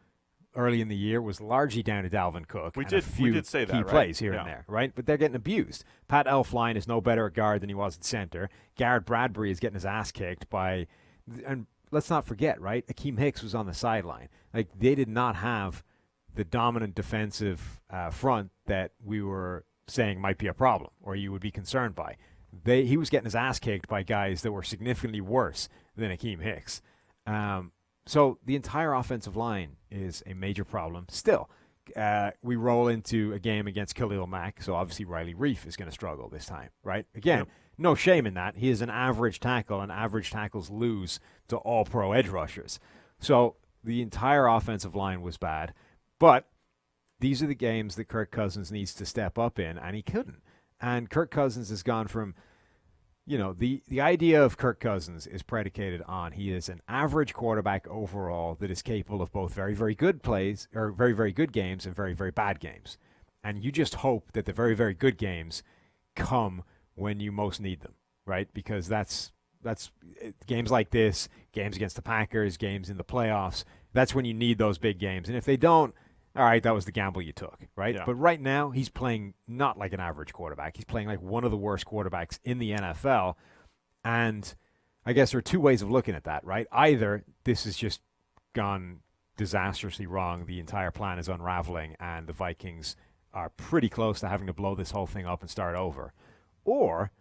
early in the year was largely down to Dalvin Cook. We did say that, key right? plays here and there, right? But they're getting abused. Pat Elflein is no better at guard than he was at center. Garrett Bradbury is getting his ass kicked by – and let's not forget, right? Akeem Hicks was on the sideline. Like, they did not have the dominant defensive front that we were saying might be a problem or you would be concerned by. He was getting his ass kicked by guys that were significantly worse than Akeem Hicks. So the entire offensive line is a major problem. Still, we roll into a game against Khalil Mack, so obviously Riley Reif is going to struggle this time, right? Again, no shame in that. He is an average tackle, and average tackles lose to all-pro edge rushers. So the entire offensive line was bad, but these are the games that Kirk Cousins needs to step up in, and he couldn't. And Kirk Cousins has gone from, the idea of Kirk Cousins is predicated on he is an average quarterback overall that is capable of both very, very good plays or very, very good games and very, very bad games. And you just hope that the very, very good games come when you most need them, right? Because that's games like this, games against the Packers, games in the playoffs, that's when you need those big games. And if they don't, all right, that was the gamble you took, right? Yeah. But right now, he's playing not like an average quarterback. He's playing like one of the worst quarterbacks in the NFL. And I guess there are 2 ways of looking at that, right? Either this has just gone disastrously wrong, the entire plan is unraveling, and the Vikings are pretty close to having to blow this whole thing up and start over. Or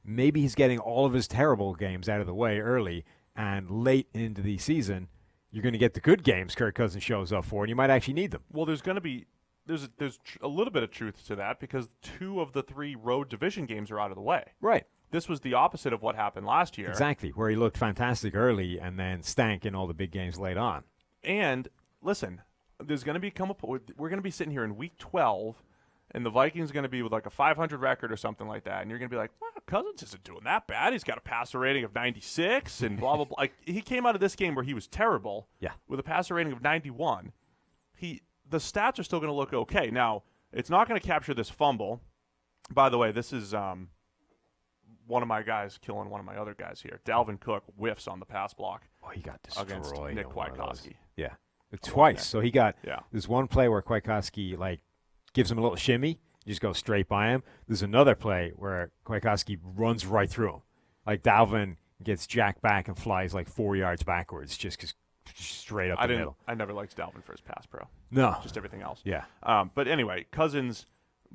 maybe he's getting all of his terrible games out of the way early, and late into the season, you're going to get the good games Kirk Cousins shows up for, and you might actually need them. Well, there's a little bit of truth to that because 2 of the 3 road division games are out of the way. Right. This was the opposite of what happened last year. Exactly, where he looked fantastic early and then stank in all the big games late on. And listen, there's going to we're going to be sitting here in week 12, and the Vikings are going to be with like a 500 record or something like that, and you're going to be like, well, Cousins isn't doing that bad. He's got a passer rating of 96 and blah, blah, blah. Like, he came out of this game where he was terrible with a passer rating of 91. The stats are still going to look okay. Now, it's not going to capture this fumble. By the way, this is one of my guys killing one of my other guys here. Dalvin Cook whiffs on the pass block. Oh, he got destroyed against Nick Kwiatkowski. Yeah. Twice. So he got there's one play where Kwiatkowski gives him a little shimmy, just goes straight by him. There's another play where Kwiatkowski runs right through him. Like Dalvin gets jacked back and flies 4 yards backwards, just straight up the middle. I never liked Dalvin for his pass pro. No. Just everything else. Yeah. But anyway, Cousins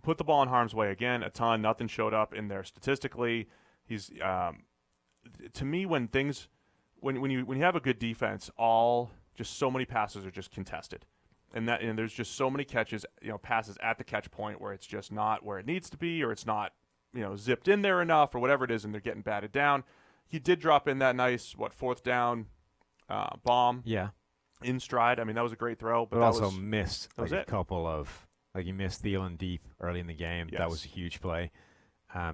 put the ball in harm's way again a ton. Nothing showed up in there statistically. He's to me when you have a good defense, just so many passes are just contested. And there's just so many catches, passes at the catch point where it's just not where it needs to be, or it's not, zipped in there enough, or whatever it is, and they're getting batted down. He did drop in that nice 4th down bomb. Yeah. In stride. I mean, that was a great throw, but also missed a couple of he missed Thielen deep early in the game. Yes. That was a huge play.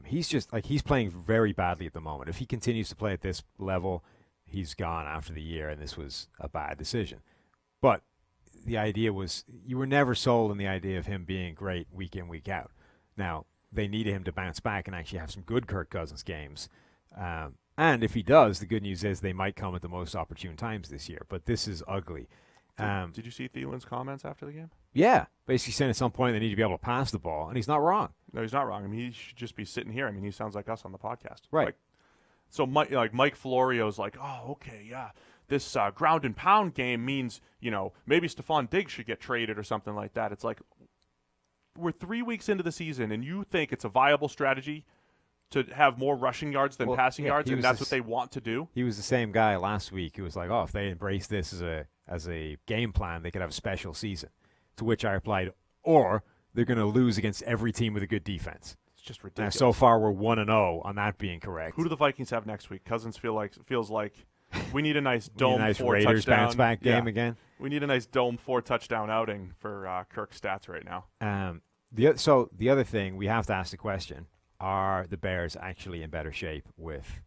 He's just he's playing very badly at the moment. If he continues to play at this level, he's gone after the year, and this was a bad decision. But the idea was you were never sold on the idea of him being great week in, week out. Now, they needed him to bounce back and actually have some good Kirk Cousins games. And if he does, the good news is they might come at the most opportune times this year. But this is ugly. Did you see Thielen's comments after the game? Yeah. Basically saying at some point they need to be able to pass the ball, and he's not wrong. No, he's not wrong. I mean, he should just be sitting here. I mean, he sounds like us on the podcast. Right. So Mike Florio's like, oh, okay, yeah. This ground and pound game means, maybe Stephon Diggs should get traded or something like that. It's like we're 3 weeks into the season, and you think it's a viable strategy to have more rushing yards than passing yards, and that's what they want to do? He was the same guy last week who was like, oh, if they embrace this as a game plan, they could have a special season. To which I replied, or they're going to lose against every team with a good defense. It's just ridiculous. So far, we're 1-0 on that being correct. Who do the Vikings have next week? Cousins feels like we need a nice dome nice 4 Raiders touchdown bounce back game again. We need a nice dome 4 touchdown outing for Kirk's stats right now. The other thing we have to ask the question: are the Bears actually in better shape with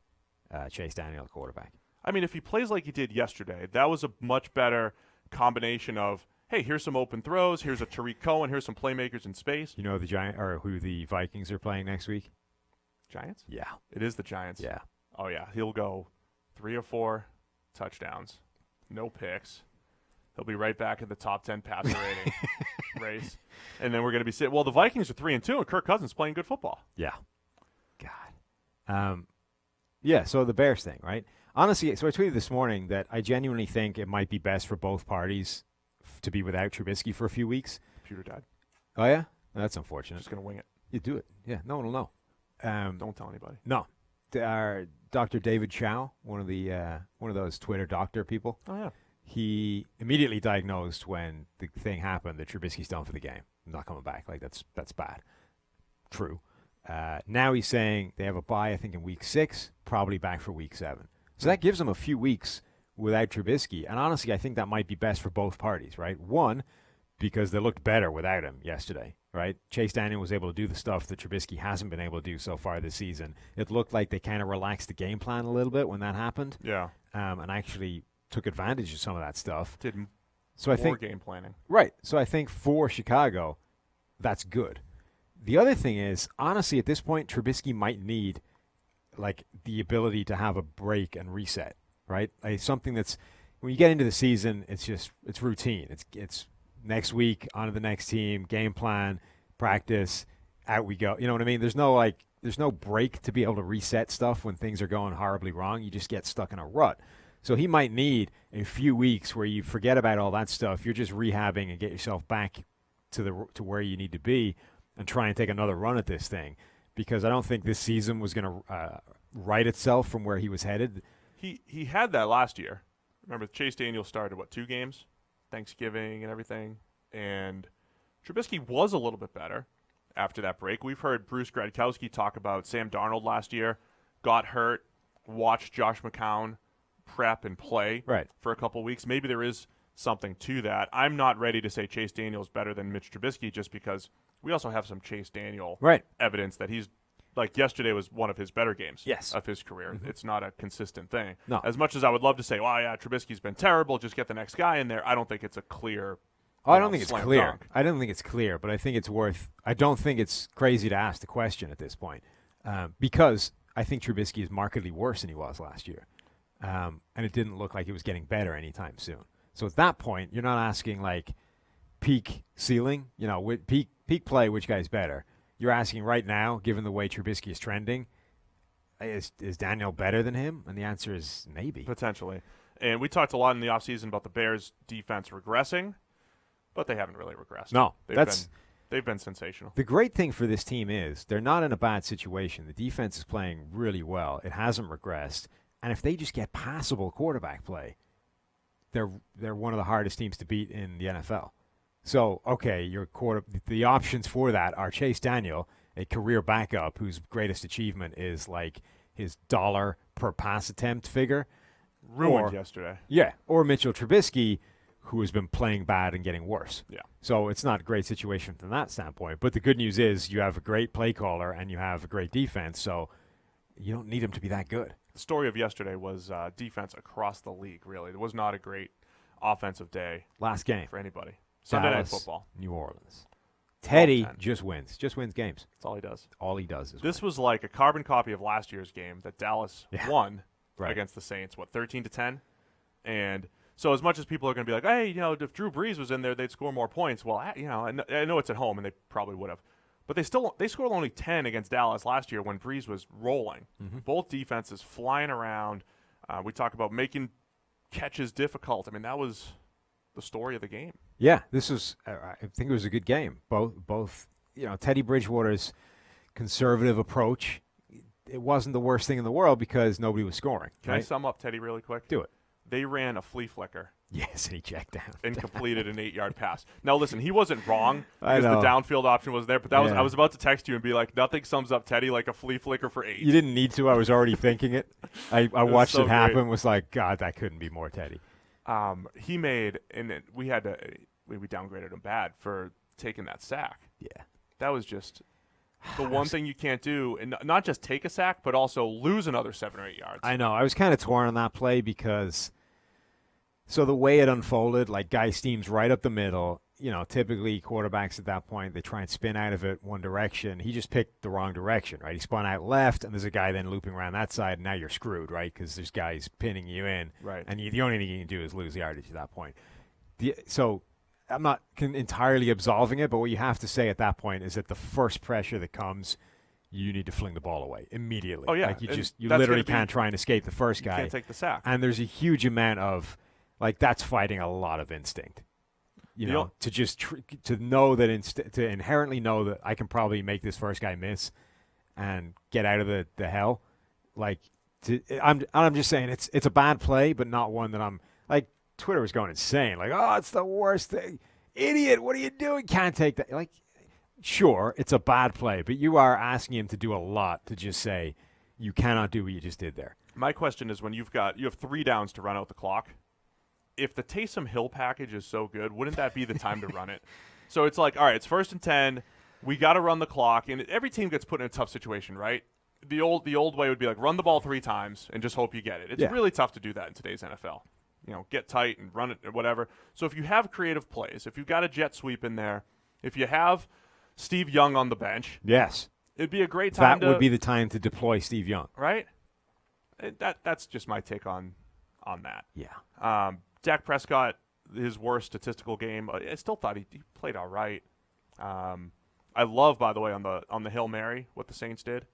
Chase Daniel at quarterback? I mean, if he plays like he did yesterday, that was a much better combination of, hey, here's some open throws, here's a Tariq Cohen, here's some playmakers in space. You know who the Vikings are playing next week? Giants? Yeah. It is the Giants. Yeah. Oh, yeah. He'll go 3 or 4 touchdowns, no picks. He'll be right back in the top 10 passer rating race. And then we're going to be sitting. Well, the Vikings are 3-2, and Kirk Cousins playing good football. Yeah. God. Yeah, so the Bears thing, right? Honestly, so I tweeted this morning that I genuinely think it might be best for both parties to be without Trubisky for a few weeks. Computer died. Oh, yeah? That's unfortunate. Just going to wing it. You do it. Yeah, no one will know. Don't tell anybody. No. Dr. David Chow, one of those Twitter doctor people. Oh, yeah. He immediately diagnosed when the thing happened that Trubisky's done for the game. Not coming back. That's bad. True. Now he's saying they have a bye, I think, in week 6, probably back for week 7. So that gives them a few weeks without Trubisky. And honestly, I think that might be best for both parties, right? One, because they looked better without him yesterday, right? Chase Daniel was able to do the stuff that Trubisky hasn't been able to do so far this season. It looked like they kind of relaxed the game plan a little bit when that happened. Yeah. And actually took advantage of some of that stuff. Did more game planning. Right. So I think for Chicago, that's good. The other thing is, honestly, at this point, Trubisky might need the ability to have a break and reset, right? Something that's, when you get into the season, it's routine. It's next week, on to the next team, game plan, practice, out we go. You know what I mean? There's no break to be able to reset stuff when things are going horribly wrong. You just get stuck in a rut. So he might need a few weeks where you forget about all that stuff. You're just rehabbing and get yourself back to where you need to be and try and take another run at this thing, because I don't think this season was going to right itself from where he was headed. He had that last year. Remember, Chase Daniel started, 2 games? Thanksgiving and everything. And Trubisky was a little bit better after that break. We've heard Bruce Gradkowski talk about Sam Darnold last year, got hurt, watched Josh McCown prep and play for a couple weeks. Maybe there is something to that. I'm not ready to say Chase Daniel is better than Mitch Trubisky just because we also have some Chase Daniel evidence that he's, yesterday was one of his better games of his career. Mm-hmm. It's not a consistent thing. No. As much as I would love to say, well, yeah, Trubisky's been terrible, just get the next guy in there, I don't think it's a clear I don't think it's clear. Dunk. I don't think it's clear, but I think it's I don't think it's crazy to ask the question at this point, because I think Trubisky is markedly worse than he was last year. And it didn't look like it was getting better anytime soon. So at that point, you're not asking peak ceiling, peak play, which guy's better. You're asking right now, given the way Trubisky is trending, is Daniel better than him? And the answer is maybe. Potentially. And we talked a lot in the offseason about the Bears' defense regressing, but they haven't really regressed. No, they've been sensational. The great thing for this team is they're not in a bad situation. The defense is playing really well. It hasn't regressed. And if they just get passable quarterback play, they're one of the hardest teams to beat in the NFL. So, okay, the options for that are Chase Daniel, a career backup whose greatest achievement is his dollar per pass attempt figure. Ruined yesterday. Yeah, or Mitchell Trubisky, who has been playing bad and getting worse. Yeah. So it's not a great situation from that standpoint. But the good news is you have a great play caller and you have a great defense, so you don't need him to be that good. The story of yesterday was defense across the league, really. It was not a great offensive day. Last game. For anybody. Sunday Dallas, Night Football. New Orleans. Teddy 12-10. just wins. Just wins games. That's all he does. All he does is This win. was like a carbon copy of last year's game that Dallas won against the Saints, 13-10? And so as much as people are going to be like, hey, if Drew Brees was in there, they'd score more points. Well, I know it's at home, and they probably would have. But they scored only 10 against Dallas last year when Brees was rolling. Mm-hmm. Both defenses flying around. We talk about making catches difficult. I mean, that was the story of the game. Yeah, this was. I think it was a good game. Both. Teddy Bridgewater's conservative approach. It wasn't the worst thing in the world because nobody was scoring. Can I sum up Teddy really quick? Do it. They ran a flea flicker. Yes, and he checked down and completed an 8-yard pass. Now, listen, he wasn't wrong I because know. the downfield option was there, but I was about to text you and be like, nothing sums up Teddy like a flea flicker for 8. You didn't need to. I was already thinking it. I watched so it happen. great. Was like, God, that couldn't be more Teddy. He made, and we downgraded him bad for taking that sack. Yeah. That was just the one thing you can't do, and not just take a sack, but also lose another 7 or 8 yards. I know. I was kind of torn on that play because so the way it unfolded, like guy steams right up the middle. Typically quarterbacks at that point, they try and spin out of it one direction. He just picked the wrong direction, right? He spun out left, and there's a guy then looping around that side, and now you're screwed, right? Because there's guys pinning you in. Right. And the only thing you can do is lose yardage at that point. So I'm not entirely absolving it, but what you have to say at that point is that the first pressure that comes, you need to fling the ball away immediately. Oh, yeah. Like you that's literally gonna be- can't try and escape the first guy. You can't take the sack. And there's a huge amount of, that's fighting a lot of instinct. To know that to inherently know that I can probably make this first guy miss and get out of the hell. I'm just saying it's a bad play, but not one that I'm like. Twitter was going insane. Like, oh, it's the worst thing, idiot! What are you doing? Can't take that. Like, sure, it's a bad play, but you are asking him to do a lot to just say you cannot do what you just did there. My question is, when you have 3 downs to run out the clock, if the Taysom Hill package is so good, wouldn't that be the time to run it? So it's like, all right, it's 1st and 10. We got to run the clock, and every team gets put in a tough situation, right? The old way would be like run the ball 3 times and just hope you get it. It's really tough to do that in today's NFL. Get tight and run it or whatever. So if you have creative plays, if you've got a jet sweep in there, if you have Steve Young on the bench, yes, it'd be a great time. That would be the time to deploy Steve Young, right? That's just my take on that. Yeah. Dak Prescott, his worst statistical game. I still thought he played all right. I love, by the way, on the Hail Mary, what the Saints did.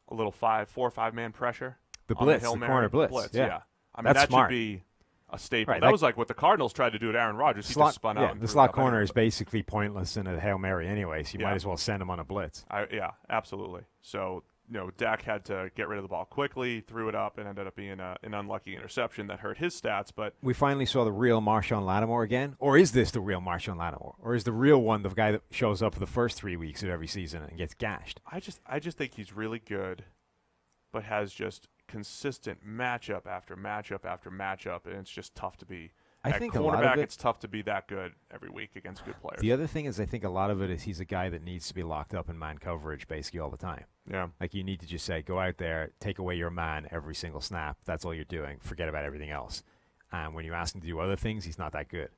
A little 4 or 5 man pressure. The on blitz, Hail the Mary. corner blitz. Yeah. I mean, That's that smart. should be a staple. Right, that was like what the Cardinals tried to do to Aaron Rodgers. He just spun out. Yeah, and the threw it slot up corner anyway. is basically pointless in a Hail Mary anyway, so you Yeah. might as well send him on a blitz. Yeah, absolutely. So, Dak had to get rid of the ball quickly, threw it up, and ended up being an unlucky interception that hurt his stats. But we finally saw the real Marshawn Lattimore again? Or is this the real Marshawn Lattimore? Or is the real one the guy that shows up for the first 3 weeks of every season and gets gashed? I just think he's really good, but has just consistent matchup after matchup after matchup, and it's just tough to be. I At think a lot cornerback, of it, it's tough to be that good every week against good players. the other thing is I think a lot of it is he's a guy that needs to be locked up in man coverage basically all the time. Yeah. Like you need to just say, go out there, take away your man every single snap. That's all you're doing. Forget about everything else. And when you ask him to do other things, he's not that good.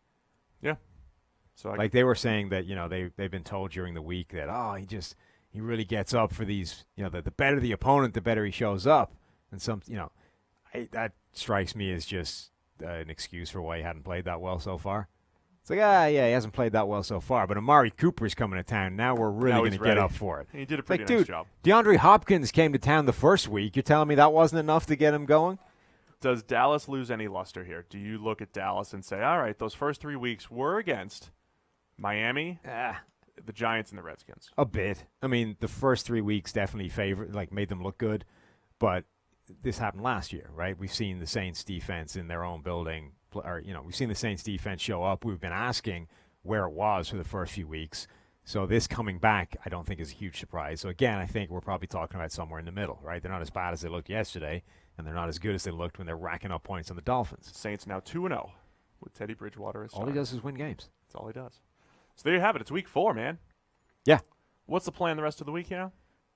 Yeah. So Like they were saying that, they've been told during the week that, he really gets up for these, the better the opponent, the better he shows up. And that strikes me as just an excuse for why he hadn't played that well so far. It's like, he hasn't played that well so far, but Amari Cooper's coming to town. Now we're really going to get up for it. He did a It's pretty like, nice dude, job. DeAndre Hopkins came to town the first week. You're telling me that wasn't enough to get him going? Does Dallas lose any luster here? Do you look at Dallas and say, all right, those first 3 weeks were against Miami, the Giants, and the Redskins? A bit. I mean, the first 3 weeks definitely made them look good, but this happened last year, right? We've seen the Saints defense in their own building, we've seen the Saints defense show up. We've been asking where it was for the first few weeks. So this coming back, I don't think is a huge surprise. So again, I think we're probably talking about somewhere in the middle, right? They're not as bad as they looked yesterday, and they're not as good as they looked when they're racking up points on the Dolphins. Saints now 2-0 with Teddy Bridgewater as All he does is win games. That's all he does. So there you have it. It's week 4, man. Yeah. What's the plan the rest of the week,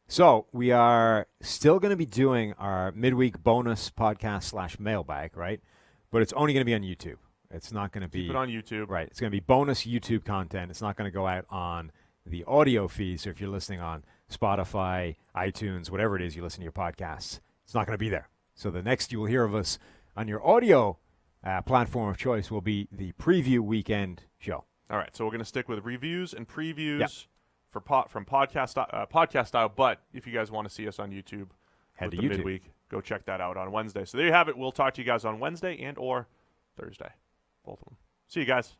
So we are still going to be doing our midweek bonus podcast / mailbag, right? But it's only going to be on YouTube. It's not going to be Keep it on YouTube. Right. It's going to be bonus YouTube content. It's not going to go out on the audio feed. So if you're listening on Spotify, iTunes, whatever it is you listen to your podcasts, it's not going to be there. So the next you will hear of us on your audio platform of choice will be the preview weekend show. All right, so we're going to stick with reviews and previews from podcast style. But if you guys want to see us on YouTube, Head with to the YouTube. midweek, go check that out on Wednesday. So there you have it. We'll talk to you guys on Wednesday and or Thursday, both of them. See you guys.